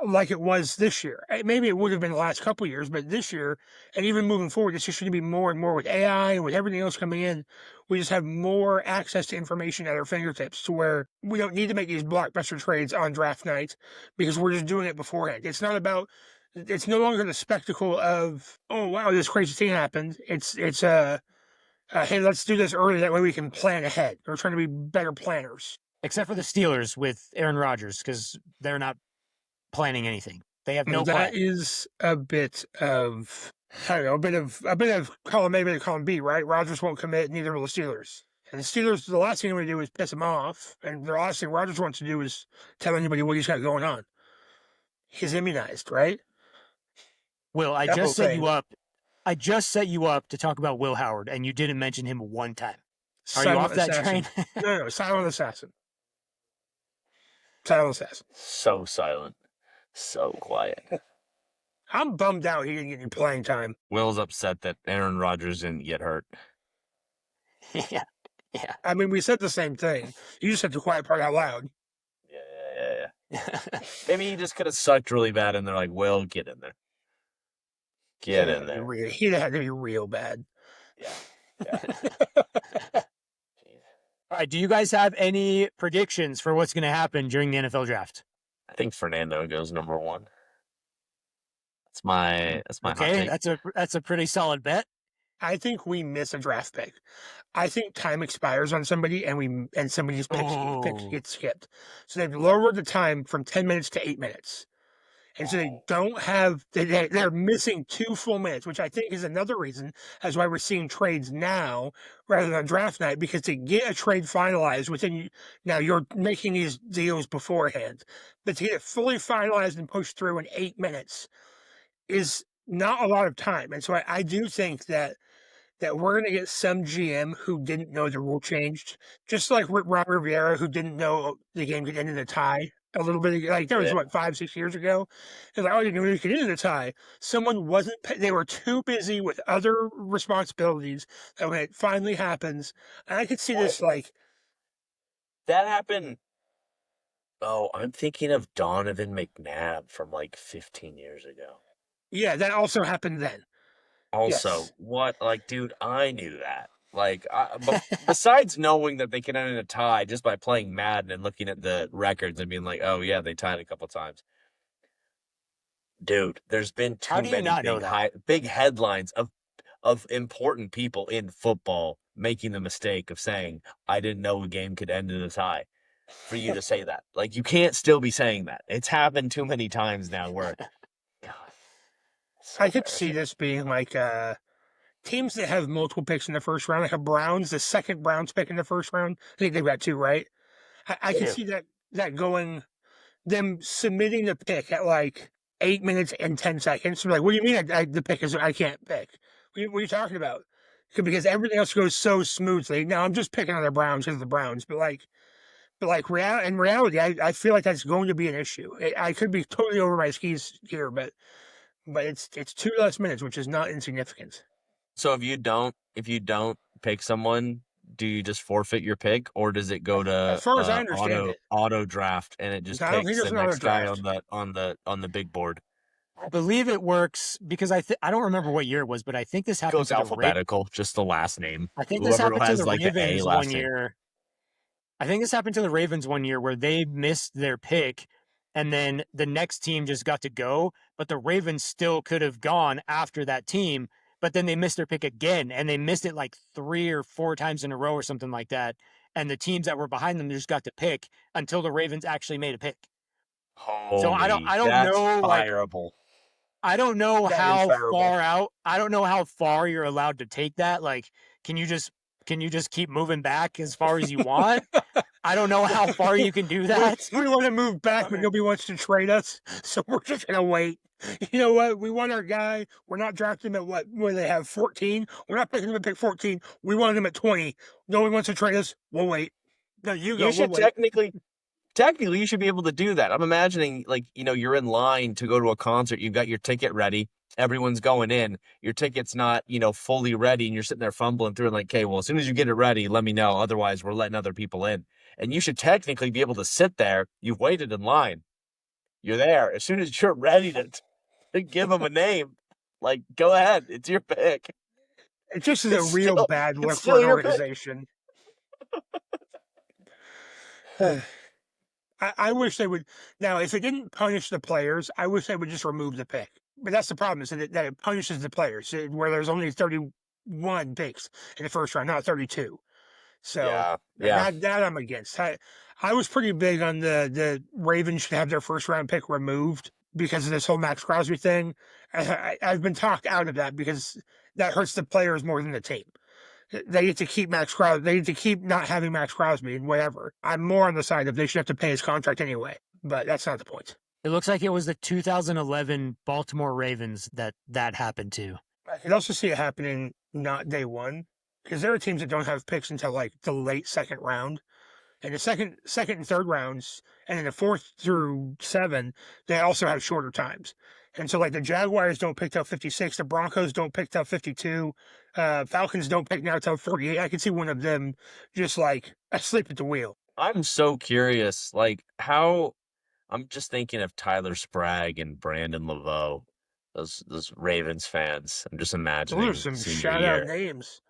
Speaker 3: like it was this year. Maybe it would have been the last couple of years, but this year, and even moving forward, it's just going to be more and more with AI and with everything else coming in. We just have more access to information at our fingertips to where we don't need to make these blockbuster trades on draft night because we're just doing it beforehand. It's no longer the spectacle of, oh, wow, this crazy thing happened. It's hey, let's do this early. That way we can plan ahead. We're trying to be better planners.
Speaker 1: Except for the Steelers with Aaron Rodgers, because they're not planning anything. They have no plan.
Speaker 3: That is a bit of, I don't know, a bit of column A, bit of column B, right? Rodgers won't commit, neither will the Steelers. And the Steelers, the last thing they want to do is piss him off. And the last thing Rodgers wants to do is tell anybody what he's got going on. He's immunized, right?
Speaker 1: Will, I
Speaker 3: That whole
Speaker 1: just set
Speaker 3: thing.
Speaker 1: you up. I just set you up to talk about Will Howard, and you didn't mention him one time. Are you
Speaker 3: Silent
Speaker 1: off that
Speaker 3: assassin.
Speaker 1: train?
Speaker 3: No, silent assassin. Silent assassin.
Speaker 2: So silent. So quiet.
Speaker 3: I'm bummed out he didn't get any playing time.
Speaker 4: Will's upset that Aaron Rodgers didn't get hurt.
Speaker 1: Yeah. Yeah.
Speaker 3: I mean, we said the same thing. You just said the quiet part out loud.
Speaker 2: Yeah. Maybe he just could have sucked really bad, and they're like, "Will, get in there. Get in there."
Speaker 3: He'd had to be real bad.
Speaker 2: Yeah.
Speaker 1: All right. Do you guys have any predictions for what's going to happen during the NFL draft?
Speaker 2: I think Fernando goes number 1. That's my hot
Speaker 1: Okay,
Speaker 2: take.
Speaker 1: that's a pretty solid bet.
Speaker 3: I think we miss a draft pick. I think time expires on somebody and somebody's pick gets skipped. So they've lowered the time from 10 minutes to 8 minutes. And so they don't have, they're missing 2 full minutes, which I think is another reason as why we're seeing trades now rather than draft night, because to get a trade finalized now you're making these deals beforehand, but to get it fully finalized and pushed through in 8 minutes is not a lot of time. And so I do think that we're going to get some GM who didn't know the rule changed, just like Ron Rivera, who didn't know the game could end in a tie a little bit. Like there was, 5-6 years ago? It's like, oh, you knew it could end in a tie. Someone they were too busy with other responsibilities that when it finally happens, and I could see this like.
Speaker 2: That happened. Oh, I'm thinking of Donovan McNabb from like 15 years ago.
Speaker 3: Yeah, that also happened then.
Speaker 2: Also,
Speaker 3: Yes.
Speaker 2: what? Like, dude, I knew that. Like, besides knowing that they can end in a tie just by playing Madden and looking at the records and being like, oh, yeah, they tied a couple times. Dude, there's been too many big headlines of important people in football making the mistake of saying, I didn't know a game could end in a tie. For you to say that. Like, you can't still be saying that. It's happened too many times now where... God,
Speaker 3: I could see this being like teams that have multiple picks in the first round, like a Browns, the second Browns pick in the first round. I think they've got 2, right? I can see that going, them submitting the pick at like 8 minutes and 10 seconds. So like, what do you mean the pick is, I can't pick? What are you talking about? Because everything else goes so smoothly. Now, I'm just picking on the Browns because of the Browns, but in reality, I feel like that's going to be an issue. I could be totally over my skis here, but it's 2 less minutes, which is not insignificant.
Speaker 4: So if you don't pick someone, do you just forfeit your pick, or does it go to
Speaker 3: as far as I understand
Speaker 4: auto draft and it just
Speaker 3: No,
Speaker 4: picks the next guy on the big board?
Speaker 1: I believe it works because I don't remember what year it was, but I think this happened.
Speaker 4: Goes alphabetical, just the last name.
Speaker 1: I think this happened to the Ravens one
Speaker 4: name.
Speaker 1: year. I think this happened to the Ravens one year where they missed their pick, and then the next team just got to go, but the Ravens still could have gone after that team, but then they missed their pick again, and they missed it like 3 or 4 times in a row or something like that, and the teams that were behind them just got to pick until the Ravens actually made a pick. So I don't
Speaker 4: that's
Speaker 1: know, like,
Speaker 4: fireable.
Speaker 1: I don't know
Speaker 3: That is
Speaker 1: how
Speaker 3: fireable.
Speaker 1: far out. I don't know how far you're allowed to take that. Like, can you just keep moving back as far as you want? I don't know how far you can do that.
Speaker 3: We want to move back, but nobody wants to trade us, so we're just gonna wait. You know what? We want our guy. We're not drafting him at what they have 14. We're not picking him at pick 14. We want him at 20. No one wants to trade us. We'll wait. No, you go.
Speaker 4: You should
Speaker 3: we'll wait.
Speaker 4: technically you should be able to do that. I'm imagining, like, you're in line to go to a concert, you've got your ticket ready, everyone's going in, your ticket's not, fully ready, and you're sitting there fumbling through and like, okay, well, as soon as you get it ready, let me know. Otherwise, we're letting other people in. And you should technically be able to sit there. You've waited in line. You're there. As soon as you're ready to give them a name, like, go ahead. It's your pick.
Speaker 3: It just is a
Speaker 4: It's
Speaker 3: real
Speaker 4: still-
Speaker 3: bad
Speaker 4: it's
Speaker 3: look
Speaker 4: still
Speaker 3: for an
Speaker 4: your pick.
Speaker 3: organization. I wish they would. Now, if it didn't punish the players, I wish they would just remove the pick. But that's the problem, is that it punishes the players, where there's only 31 picks in the first round, not 32. So
Speaker 4: Yeah.
Speaker 3: that I'm against. I was pretty big on the Ravens should have their first round pick removed because of this whole Max Crosby thing. I've been talked out of that because that hurts the players more than the team. They get to keep Max Crosby. They get to keep not having Max Crosby and whatever. I'm more on the side of they should have to pay his contract anyway, but that's not the point.
Speaker 1: It looks like it was the 2011 Baltimore Ravens that happened to.
Speaker 3: I could also see it happening not day one, because there are teams that don't have picks until like the late second round. And the second and third rounds, and in the 4th through 7, they also have shorter times. And so, like, the Jaguars don't pick till 56, the Broncos don't pick till 52, Falcons don't pick now till 48. I could see one of them just, like, asleep at the wheel.
Speaker 4: I'm so curious, like, how I'm just thinking of Tyler Spragg and Brandon LeVeau, those Ravens fans. I'm just imagining
Speaker 3: Those are some
Speaker 4: senior
Speaker 3: shout-out
Speaker 4: year.
Speaker 3: names.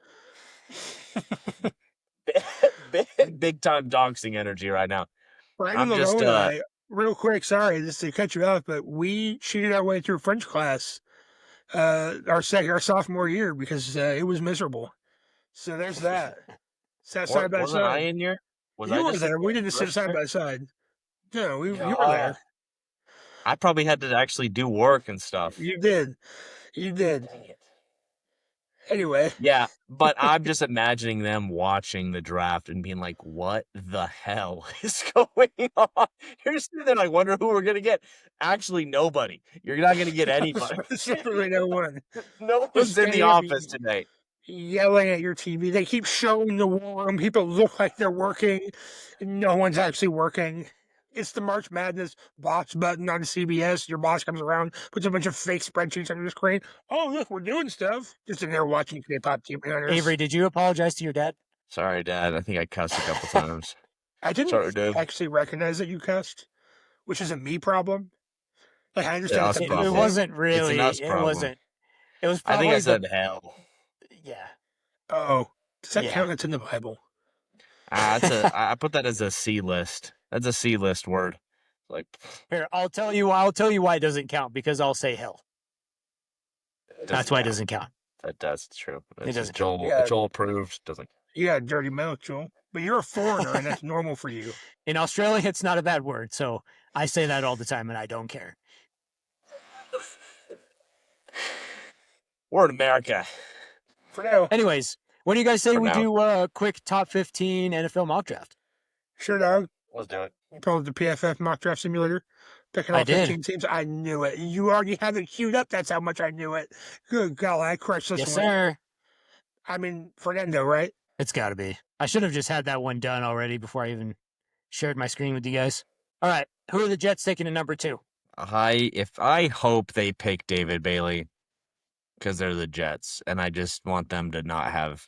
Speaker 4: Big time doxing energy right now.
Speaker 3: Brandon
Speaker 4: I'm just
Speaker 3: LeVeau and I, real quick, sorry, just to cut you off, but we cheated our way through French class our sophomore year because it was miserable. So there's that. Sat side by
Speaker 4: wasn't I
Speaker 3: side.
Speaker 4: in your? Was
Speaker 3: You
Speaker 4: I
Speaker 3: were
Speaker 4: just
Speaker 3: there.
Speaker 4: in
Speaker 3: We
Speaker 4: your
Speaker 3: didn't sit side
Speaker 4: freshman?
Speaker 3: by side. No, you were
Speaker 4: Ah.
Speaker 3: there.
Speaker 4: I probably had to actually do work and stuff.
Speaker 3: You did. You did.
Speaker 4: Dang it.
Speaker 3: Anyway,
Speaker 4: Yeah, but I'm just imagining them watching the draft and being like, "What the hell is going on?" You're sitting there like, "Wonder who we're gonna get." Actually, nobody. You're not gonna get anybody.
Speaker 3: specifically no one.
Speaker 4: No
Speaker 3: Just
Speaker 4: one's in
Speaker 3: standing
Speaker 4: the
Speaker 3: up
Speaker 4: office today.
Speaker 3: yelling at your TV. They keep showing the war room. People look like they're working. No one's actually working. It's the March Madness box button on CBS. Your boss comes around, puts a bunch of fake spreadsheets on your screen. Oh, look, we're doing stuff. Just in there watching K-pop Team Hunters.
Speaker 1: Avery, did you apologize to your dad?
Speaker 4: Sorry, Dad. I think I cussed a couple times.
Speaker 3: I didn't
Speaker 4: Sorry, Dad.
Speaker 3: actually recognize that you cussed, which is a me problem. Like, I understand
Speaker 4: Yeah,
Speaker 3: it's a
Speaker 4: us
Speaker 3: me
Speaker 1: It
Speaker 4: problem.
Speaker 3: thing.
Speaker 1: wasn't really.
Speaker 4: us
Speaker 1: It
Speaker 4: problem.
Speaker 1: wasn't. It was
Speaker 4: I
Speaker 1: probably
Speaker 4: think I said hell.
Speaker 1: yeah.
Speaker 3: Oh, does that
Speaker 1: Yeah.
Speaker 3: count? That's in the Bible.
Speaker 4: I put that as a C list. That's a C list word. Like,
Speaker 1: Here, I'll tell you why it doesn't count, because I'll say hell. That's why it doesn't count.
Speaker 4: That's true. It's
Speaker 1: doesn't
Speaker 4: Joel.
Speaker 3: Yeah.
Speaker 4: Joel approved. Doesn't.
Speaker 3: You got a dirty mouth, Joel. But you're a foreigner, and that's normal for you.
Speaker 1: In Australia, it's not a bad word, so I say that all the time, and I don't care.
Speaker 4: We're in America.
Speaker 3: For now,
Speaker 1: Anyways, what do you guys say
Speaker 4: For
Speaker 1: we
Speaker 4: now.
Speaker 1: do a quick top 15 NFL mock draft?
Speaker 3: sure, dog.
Speaker 4: Let's do it.
Speaker 3: You pulled the PFF mock draft simulator, picking all
Speaker 1: I did.
Speaker 3: 15 teams. I knew it. You already have it queued up. That's how much I knew it. Good golly, I crushed this
Speaker 1: Yes,
Speaker 3: one.
Speaker 1: sir.
Speaker 3: I mean, Fernando, right?
Speaker 1: It's got to be. I should have just had that one done already before I even shared my screen with you guys. All right, who are the Jets taking to number 2?
Speaker 4: I hope they pick David Bailey because they're the Jets, and I just want them to not have.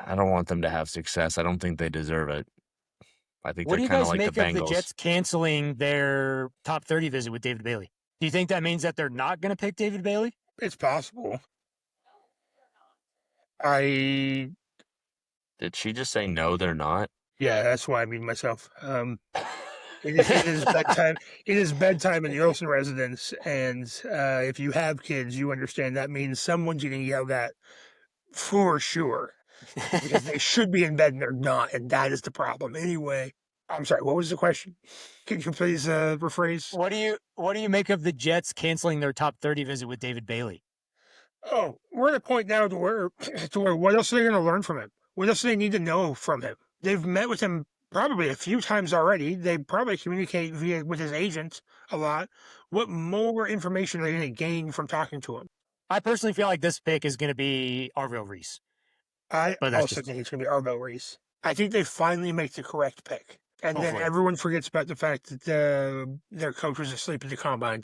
Speaker 4: I don't want them to have success. I don't think they deserve it. I think
Speaker 1: What do
Speaker 4: they're
Speaker 1: you
Speaker 4: kind of
Speaker 1: guys
Speaker 4: like
Speaker 1: make
Speaker 4: the
Speaker 1: of the
Speaker 4: Bengals.
Speaker 1: Jets canceling their top 30 visit with David Bailey? Do you think that means that they're not going to pick David Bailey?
Speaker 3: It's possible. Yeah,
Speaker 4: Did she just say no? They're not.
Speaker 3: that's why I mean myself. It is bedtime. It is bedtime in the Olsen residence, and if you have kids, you understand that means someone's getting yelled at for sure because they should be in bed and they're not, and that is the problem. Anyway, I'm sorry, what was the question? Can you please rephrase?
Speaker 1: What do you make of the Jets canceling their top 30 visit with David Bailey?
Speaker 3: Oh, we're at a point now to where what else are they going to learn from him? What else do they need to know from him? They've met with him probably a few times already. They probably communicate with his agent a lot. What more information are they going to gain from talking to him?
Speaker 1: I personally feel like this pick is going to be Arville Reese.
Speaker 3: I
Speaker 1: But that's
Speaker 3: also
Speaker 1: just-
Speaker 3: think it's going to be Arvell Reese. I think they finally make the correct pick. And then
Speaker 1: Hopefully.
Speaker 3: everyone forgets about the fact that their coach was asleep at the combine.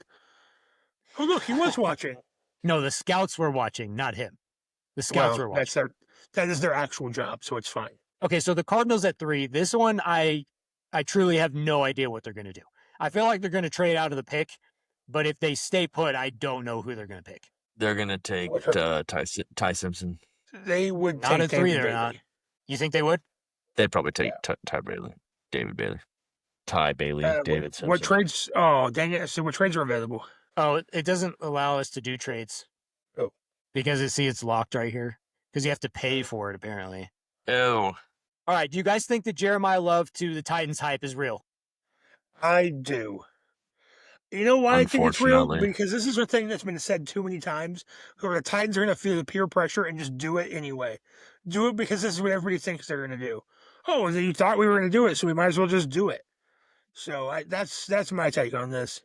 Speaker 3: Oh, look, he was watching.
Speaker 1: No, the scouts were watching, not him. The scouts were watching.
Speaker 3: That is their actual job, so it's fine.
Speaker 1: Okay, so the Cardinals at 3. This one, I truly have no idea what they're going to do. I feel like they're going to trade out of the pick, but if they stay put, I don't know who they're going to pick.
Speaker 4: They're gonna take Ty Simpson.
Speaker 3: They would
Speaker 1: Not
Speaker 3: take
Speaker 1: at 3,
Speaker 3: David
Speaker 1: they're
Speaker 3: Bailey.
Speaker 1: not. You think they would?
Speaker 4: They'd probably take Ty Bailey, David Bailey, Ty Bailey, David Simpson.
Speaker 3: What trades? Oh, dang it! So what trades are available?
Speaker 1: Oh, it doesn't allow us to do trades.
Speaker 3: Oh.
Speaker 1: Because it's locked right here. Because you have to pay for it, apparently.
Speaker 4: Ew.
Speaker 1: All right, do you guys think that Jeremiah Love to the Titans hype is real?
Speaker 3: I do. You know why I think it's real?
Speaker 4: Unfortunately.
Speaker 3: Because this is a thing that's been said too many times, where the Titans are going to feel the peer pressure and just do it anyway. Do it because this is what everybody thinks they're going to do. Oh, well, you thought we were going to do it, so we might as well just do it. So that's my take on this.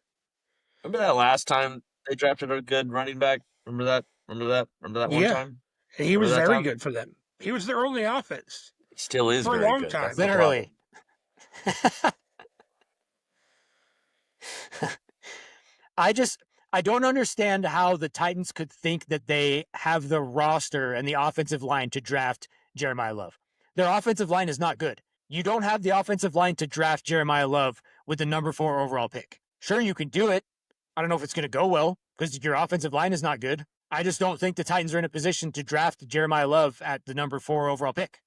Speaker 4: Remember that last time they drafted a good running back? Remember that one
Speaker 3: Yeah.
Speaker 4: time?
Speaker 3: And he was
Speaker 4: Remember that
Speaker 3: very
Speaker 4: time?
Speaker 3: good for them. He was their only offense.
Speaker 4: He still is
Speaker 3: For a
Speaker 4: very
Speaker 3: long
Speaker 4: good.
Speaker 3: time.
Speaker 4: That's the
Speaker 1: Literally. I don't understand how the Titans could think that they have the roster and the offensive line to draft Jeremiah Love. Their offensive line is not good. You don't have the offensive line to draft Jeremiah Love with the number 4 overall pick. Sure, you can do it. I don't know if it's going to go well because your offensive line is not good. I just don't think the Titans are in a position to draft Jeremiah Love at the number 4 overall pick.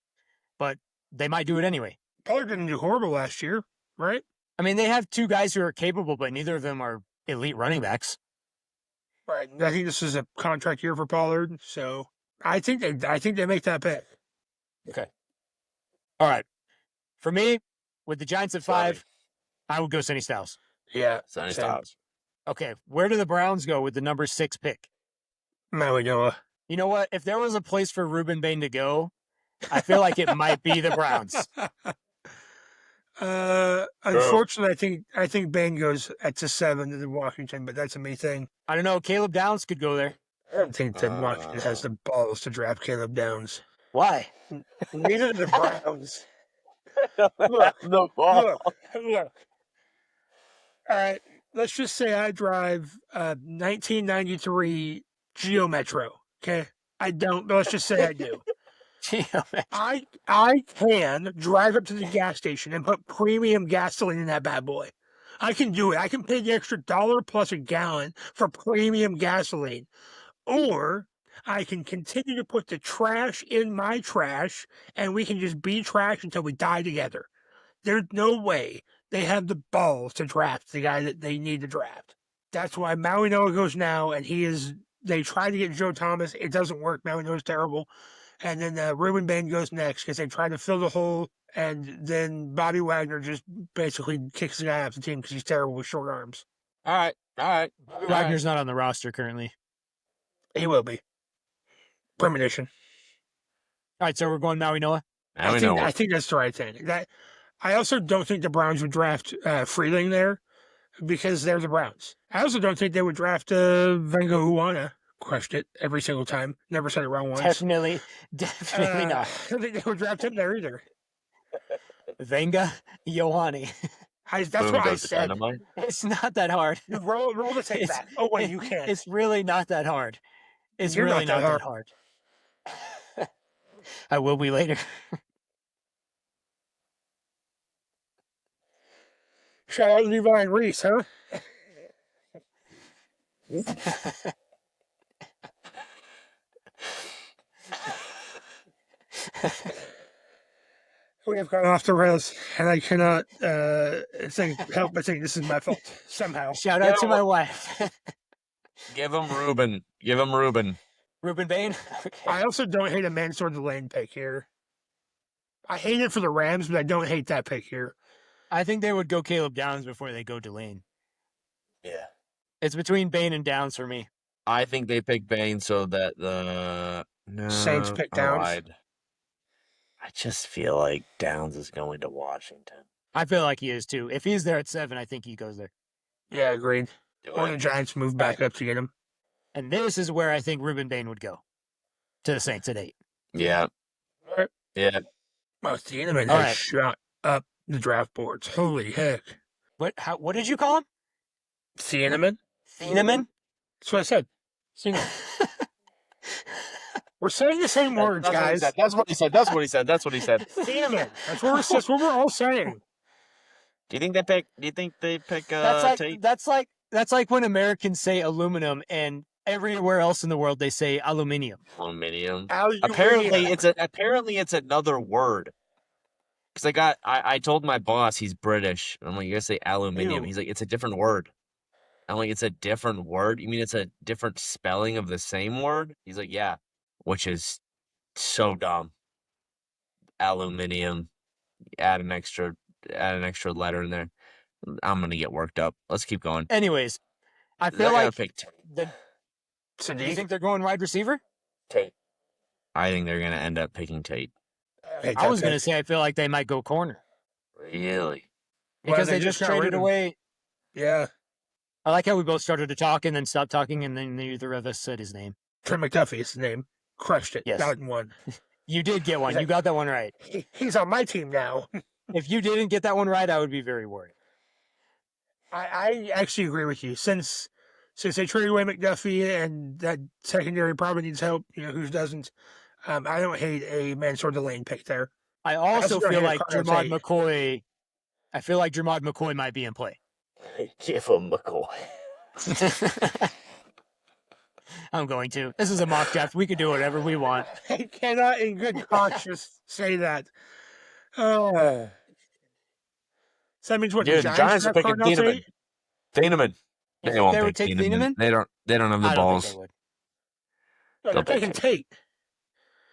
Speaker 1: But they might do it anyway.
Speaker 3: Pollard didn't do horrible last year, right?
Speaker 1: I mean, they have 2 guys who are capable, but neither of them are elite running backs.
Speaker 3: Right. I think this is a contract year for Pollard, so I think they make that pick.
Speaker 1: Okay. All right. For me, with the Giants at 5, I would go Sonny Styles.
Speaker 3: Yeah.
Speaker 4: Sonny
Speaker 3: same.
Speaker 4: Styles.
Speaker 1: Okay. Where do the Browns go with the number 6 pick?
Speaker 3: Maui Noah.
Speaker 1: You know what? If there was a place for Ruben Bain to go, I feel like it might be the Browns.
Speaker 3: Unfortunately, I think Bain goes to 7 to Washington, but that's a me thing.
Speaker 1: I don't know. Caleb Downs could go there.
Speaker 3: I don't think that Washington has the balls to draft Caleb Downs.
Speaker 1: Why?
Speaker 3: Neither do the Browns.
Speaker 4: The ball.
Speaker 3: Look. All right, let's just say I drive a 1993 Geo Metro. Okay, I don't, but let's just say I do. I can drive up to the gas station and put premium gasoline in that bad boy. I can do it. I can pay the extra $1 plus a gallon for premium gasoline. Or I can continue to put the trash in my trash and we can just be trash until we die together. There's no way they have the balls to draft the guy that they need to draft. That's why Maui Noah goes now, and they try to get Joe Thomas. It doesn't work. Maui Noah's terrible. And then Ruben Bain goes next because they try to fill the hole, and then Bobby Wagner just basically kicks the guy off the team because he's terrible with short arms.
Speaker 4: All right.
Speaker 1: Bobby Wagner's not on the roster currently.
Speaker 3: He will be. Premonition.
Speaker 1: All right, so we're going Maui Noah?
Speaker 3: I think that's the right thing. I also don't think the Browns would draft Freeling there because they're the Browns. I also don't think they would draft Venga Uwana. Crushed it every single time. Never said it wrong once.
Speaker 1: Definitely not.
Speaker 3: I don't think they would draft him there either.
Speaker 1: Venga Ioane.
Speaker 3: That's what I said.
Speaker 4: Dynamite.
Speaker 1: It's not that hard.
Speaker 3: Roll the tape back. Oh, wait, you can't.
Speaker 1: It's really not that hard. It's
Speaker 3: You're
Speaker 1: really
Speaker 3: not
Speaker 1: not
Speaker 3: that
Speaker 1: that hard. I will be later.
Speaker 3: Shout out to Levi and Reese, huh? We have gone off the rails, and I cannot help but think this is my fault somehow.
Speaker 1: Shout out to my wife.
Speaker 4: Give him Ruben.
Speaker 1: Ruben Bain? Okay.
Speaker 3: I also don't hate a Mansour Delane pick here. I hate it for the Rams, but I don't hate that pick here.
Speaker 1: I think they would go Caleb Downs before they go Delane.
Speaker 2: Yeah.
Speaker 1: It's between Bain and Downs for me.
Speaker 4: I think they pick Bain so that the
Speaker 3: Saints pick Downs.
Speaker 2: I just feel like Downs is going to Washington.
Speaker 1: I feel like he is too. If he's there at 7, I think he goes there.
Speaker 3: Yeah, agreed.
Speaker 2: Do
Speaker 3: Or
Speaker 2: it.
Speaker 3: the Giants move back up to get him.
Speaker 1: And this is where I think Ruben Bain would go. To the Saints at 8.
Speaker 4: Yeah.
Speaker 3: All right.
Speaker 4: Yeah.
Speaker 3: Oh, Thieneman
Speaker 1: All
Speaker 3: has
Speaker 1: right.
Speaker 3: shot up the draft boards. Holy heck.
Speaker 1: What did you call him?
Speaker 3: Thieneman?
Speaker 1: Thieneman?
Speaker 3: That's what I said. We're saying the same words, guys.
Speaker 4: That's what he said. That's what he said. That's what he said.
Speaker 3: Thieneman. That's what we're all saying.
Speaker 4: Do you think they pick Tate?
Speaker 1: That's like when Americans say aluminum and everywhere else in the world they say aluminium.
Speaker 4: Aluminium.
Speaker 3: Aluminium.
Speaker 4: Apparently it's another word. Because I told my boss he's British. I'm like, you gotta say aluminium.
Speaker 3: Ew.
Speaker 4: He's like, it's a different word. I'm like, it's a different word? You mean it's a different spelling of the same word? He's like, yeah. Which is so dumb. Aluminium. Add an extra letter in there. I'm gonna get worked up. Let's keep going.
Speaker 1: Anyways, I
Speaker 4: They're
Speaker 1: feel
Speaker 4: gonna
Speaker 1: like
Speaker 4: pick Tate.
Speaker 1: do you think they're going wide receiver?
Speaker 2: Tate.
Speaker 4: I think they're gonna end up picking Tate.
Speaker 1: I was going to say I feel like they might go corner
Speaker 2: Really?
Speaker 1: because
Speaker 3: they
Speaker 1: they just
Speaker 3: just got
Speaker 1: traded
Speaker 3: rid of-
Speaker 1: away.
Speaker 3: Yeah.
Speaker 1: I like how we both started to talk and then stopped talking, and then neither of us said his name.
Speaker 3: Trent McDuffie is his name. Crushed it.
Speaker 1: Yes.
Speaker 3: Got one.
Speaker 1: You did get one. You got that one right.
Speaker 3: He's on my team now.
Speaker 1: If you didn't get that one right, I would be very worried.
Speaker 3: I actually agree with you. Since they traded away McDuffie and that secondary probably needs help, who doesn't? I don't hate a Mansour Delane pick there.
Speaker 1: I also
Speaker 3: also don't
Speaker 1: feel
Speaker 3: hate a
Speaker 1: like
Speaker 3: Cardinals
Speaker 1: Jermod
Speaker 3: eight.
Speaker 1: McCoy. I feel like Jermod McCoy might be in play.
Speaker 2: Give him McCoy.
Speaker 1: I'm going to. This is a mock draft. We can do whatever we want.
Speaker 3: I cannot, in good conscience, say that. So that means what?
Speaker 4: Dude,
Speaker 3: the
Speaker 4: the Giants are
Speaker 3: draft
Speaker 4: picking
Speaker 3: Cardinals
Speaker 4: Thieneman.
Speaker 3: eight?
Speaker 4: Thieneman.
Speaker 1: You
Speaker 4: They
Speaker 1: think
Speaker 4: won't
Speaker 1: they would
Speaker 4: pick
Speaker 1: take
Speaker 4: Thieneman.
Speaker 1: Thieneman?
Speaker 4: They don't have the
Speaker 1: I don't
Speaker 4: balls.
Speaker 1: think they would.
Speaker 3: No, they're
Speaker 4: They'll
Speaker 3: taking
Speaker 4: pick
Speaker 3: Tate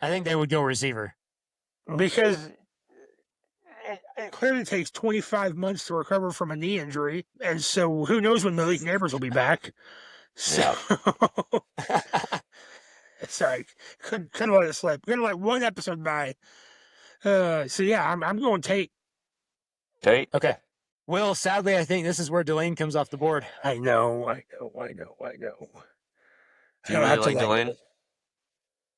Speaker 1: I think they would go receiver.
Speaker 3: because it clearly takes 25 months to recover from a knee injury, and so who knows when Malik Neighbors will be back. So, sorry, couldn't let it slip. Couldn't let one episode by. So yeah, I'm going Tate.
Speaker 4: Tate.
Speaker 1: Okay. Well, sadly, I think this is where Delane comes off the board.
Speaker 3: I know.
Speaker 4: Do you
Speaker 3: I
Speaker 4: really
Speaker 3: don't have to
Speaker 4: like Delane?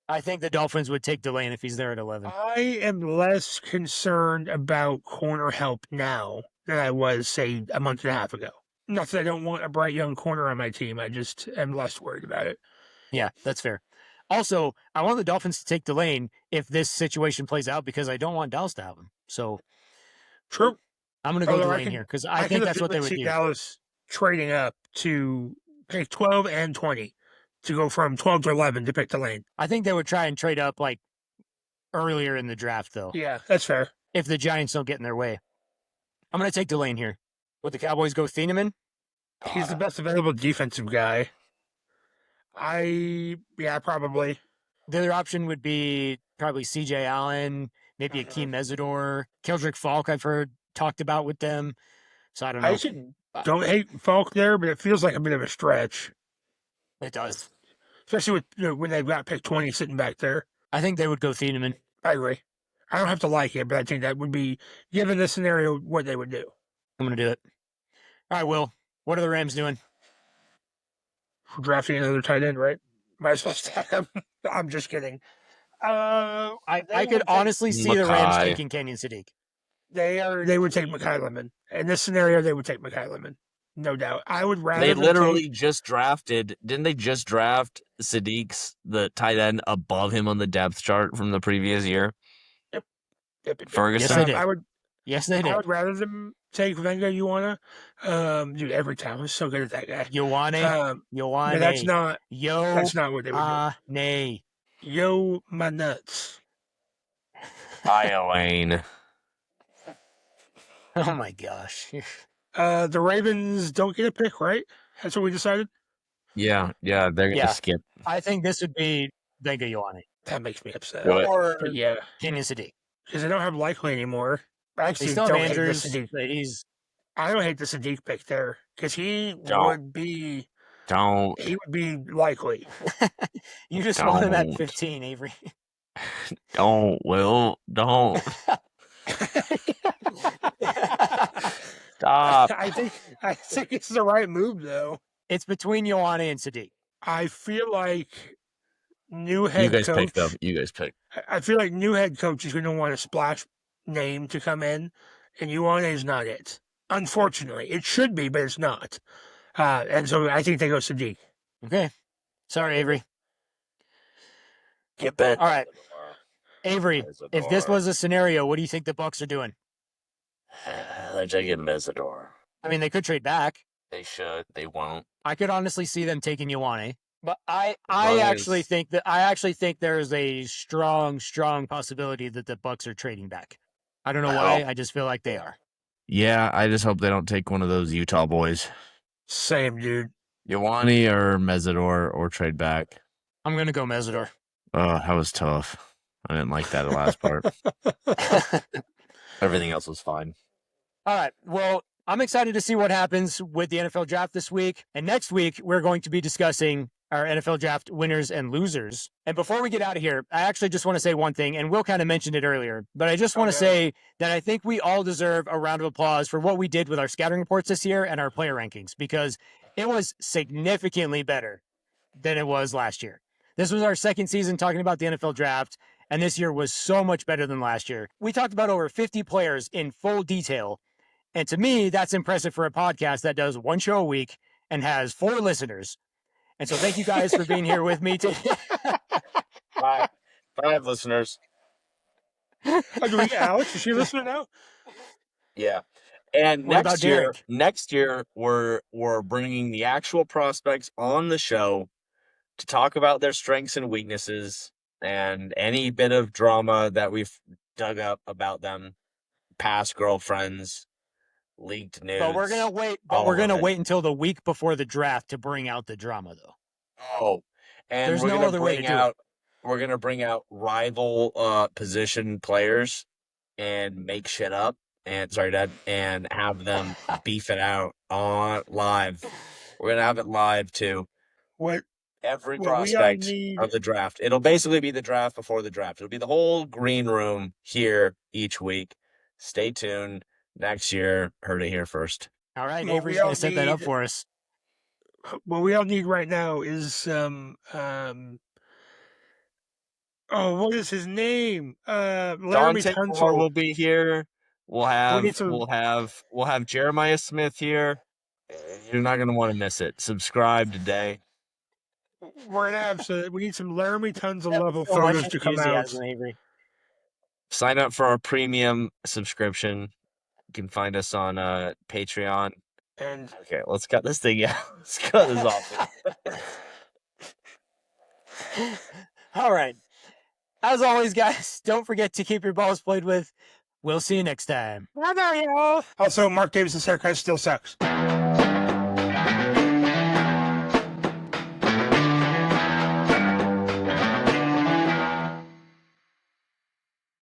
Speaker 1: I think the Dolphins would take Delane if he's there at 11.
Speaker 3: I am less concerned about corner help now than I was, say, a month and a half ago. Not that I don't want a bright young corner on my team. I just am less worried about it.
Speaker 1: Yeah, that's fair. Also, I want the Dolphins to take Delane if this situation plays out because I don't want Dallas to have him. So
Speaker 3: True.
Speaker 1: I'm going to go
Speaker 3: Although
Speaker 1: Delane here because I
Speaker 3: can
Speaker 1: think that's what they would
Speaker 3: see
Speaker 1: do.
Speaker 3: Dallas trading up to pick 12 and 20 to go from 12 to 11 to pick Delane.
Speaker 1: I think they would try and trade up like earlier in the draft, though,
Speaker 3: Yeah, that's fair.
Speaker 1: if the Giants don't get in their way. I'm going to take Delane here. Would the Cowboys go Thieneman?
Speaker 3: He's the best available defensive guy. Yeah, probably.
Speaker 1: The other option would be probably C.J. Allen, maybe Akeem Mesidor, Keldrick Falk. I've heard talked about with them. So I don't know.
Speaker 3: I actually don't hate Falk there, but it feels like a bit of a stretch,
Speaker 1: It does.
Speaker 3: especially with when they've got pick 20 sitting back there.
Speaker 1: I think they would go Thieneman.
Speaker 3: I agree. I don't have to like it, but I think that would be, given this scenario, what they would do.
Speaker 1: I'm going to do it. All right, Will. What are the Rams doing?
Speaker 3: Drafting another tight end, right? Might as well stack him. I'm just kidding.
Speaker 1: I could honestly see the Rams
Speaker 4: Mackay.
Speaker 1: taking Kenyon Sadiq.
Speaker 3: They would take Mekhi Lemon. In this scenario, they would take Mekhi Lemon. No doubt. I would rather
Speaker 4: They
Speaker 3: them
Speaker 4: literally
Speaker 3: take-
Speaker 4: just drafted. Didn't they just draft Sadiq's the tight end above him on the depth chart from the previous year? Ferguson.
Speaker 1: Yes, they did.
Speaker 3: I would
Speaker 1: Yes, they
Speaker 3: I
Speaker 1: did.
Speaker 3: would rather them take Venga Ioane. Dude, every time was so good at that guy.
Speaker 1: Ioane.
Speaker 3: But
Speaker 1: Ioane.
Speaker 3: that's not
Speaker 1: Yo.
Speaker 3: what they would
Speaker 1: Nay.
Speaker 3: do. Yo, my nuts.
Speaker 4: Ioane.
Speaker 1: Oh my gosh.
Speaker 3: The Ravens don't get a pick, right? That's what we decided.
Speaker 4: Yeah, they're gonna
Speaker 1: Yeah.
Speaker 4: skip.
Speaker 1: I think this would be Venga Ioane
Speaker 3: That makes me upset.
Speaker 4: Do it.
Speaker 3: But yeah,
Speaker 1: Kenyon Sadiq.
Speaker 3: because they don't have Likely anymore. I
Speaker 1: They
Speaker 3: actually
Speaker 1: still have
Speaker 3: don't hate the
Speaker 1: Andrews.
Speaker 3: Sadiq.
Speaker 1: But he's
Speaker 3: I don't hate the Sadiq pick there because he
Speaker 4: Don't.
Speaker 3: would be
Speaker 4: Don't.
Speaker 3: likely.
Speaker 1: you just want him at
Speaker 4: Don't.
Speaker 1: 15, Avery.
Speaker 4: Don't, Will. Don't. Stop.
Speaker 3: I think it's the right move though.
Speaker 1: It's between Ioane and Sadiq.
Speaker 3: I feel like new
Speaker 4: You
Speaker 3: head
Speaker 4: guys pick them.
Speaker 3: coach.
Speaker 4: You guys pick.
Speaker 3: I feel like new head coach is going to want a splash name to come in, and Ioane is not it. Unfortunately, it should be, but it's not. And so I think they go Sadiq.
Speaker 1: Okay. Sorry, Avery.
Speaker 2: Get bent.
Speaker 1: All right. Avery, if this was a scenario, what do you think the Bucks are doing?
Speaker 2: They're taking Mesidor.
Speaker 1: I mean, they could trade back.
Speaker 2: They should. They won't.
Speaker 1: I could honestly see them taking Ioane. But I
Speaker 2: long
Speaker 1: actually
Speaker 2: as-
Speaker 1: think there's a strong possibility that the Bucks are trading back. I don't know why. I just feel like they are.
Speaker 4: Yeah, I just hope they don't take one of those Utah boys.
Speaker 3: Same, dude.
Speaker 4: Ioane or Mesidor or trade back.
Speaker 1: I'm gonna go Mesidor.
Speaker 4: Oh, that was tough. I didn't like that last part. Everything else was fine.
Speaker 1: All right. Well, I'm excited to see what happens with the NFL draft this week. And next week, we're going to be discussing our NFL draft winners and losers. And before we get out of here, I actually just want to say one thing, and Will kind of mentioned it earlier, but I just want to say that I think we all deserve a round of applause for what we did with our scouting reports this year and our player rankings, because it was significantly better than it was last year. This was our second season talking about the NFL draft, and this year was so much better than last year. We talked about over 50 players in full detail, and to me, that's impressive for a podcast that does one show a week and has 4 listeners. And so thank you guys for being here with me today.
Speaker 2: Bye. Bye, listeners.
Speaker 3: Oh, do we get Alex? Is she listening now?
Speaker 2: Yeah. And
Speaker 1: What about Derek?
Speaker 2: next year, we're bringing the actual prospects on the show to talk about their strengths and weaknesses and any bit of drama that we've dug up about them, past girlfriends, leaked news.
Speaker 1: But we're gonna wait. But
Speaker 2: all
Speaker 1: we're
Speaker 2: of
Speaker 1: gonna
Speaker 2: it.
Speaker 1: wait until the week before the draft to bring out the drama, though.
Speaker 2: Oh, and
Speaker 1: There's
Speaker 2: we're
Speaker 1: no
Speaker 2: gonna
Speaker 1: other way to
Speaker 2: bring
Speaker 1: do it.
Speaker 2: out. We're gonna bring out rival position players and make shit up. And sorry, Dad, and have them beef it out on live. We're gonna have it live too.
Speaker 3: What?
Speaker 2: Every
Speaker 3: Well, we all
Speaker 2: prospect
Speaker 3: need-
Speaker 2: of the draft. It'll basically be the draft before the draft. It'll be the whole green room here each week. Stay tuned. Next year, heard it here first.
Speaker 1: All right,
Speaker 3: Well,
Speaker 1: Avery's
Speaker 3: we all
Speaker 1: gonna set that up
Speaker 3: need-
Speaker 1: for us.
Speaker 3: What we all need right now is what is his name? Laramie
Speaker 2: Dante Moore
Speaker 3: Tunsil.
Speaker 2: will be here. We'll have
Speaker 3: need some-
Speaker 2: we'll have Jeremiah Smith here. You're not gonna want to miss it. Subscribe today.
Speaker 3: We're gonna have we need some Laramie Tunsil level
Speaker 1: So much
Speaker 3: photos to come out.
Speaker 1: enthusiasm, Avery.
Speaker 2: Sign up for our premium subscription. You can find us on Patreon.
Speaker 3: And
Speaker 2: Okay, let's cut this thing out. Let's cut this off.
Speaker 1: All right. As always, guys, don't forget to keep your balls played with. We'll see you next time.
Speaker 3: also, Mark Davis's haircut still sucks.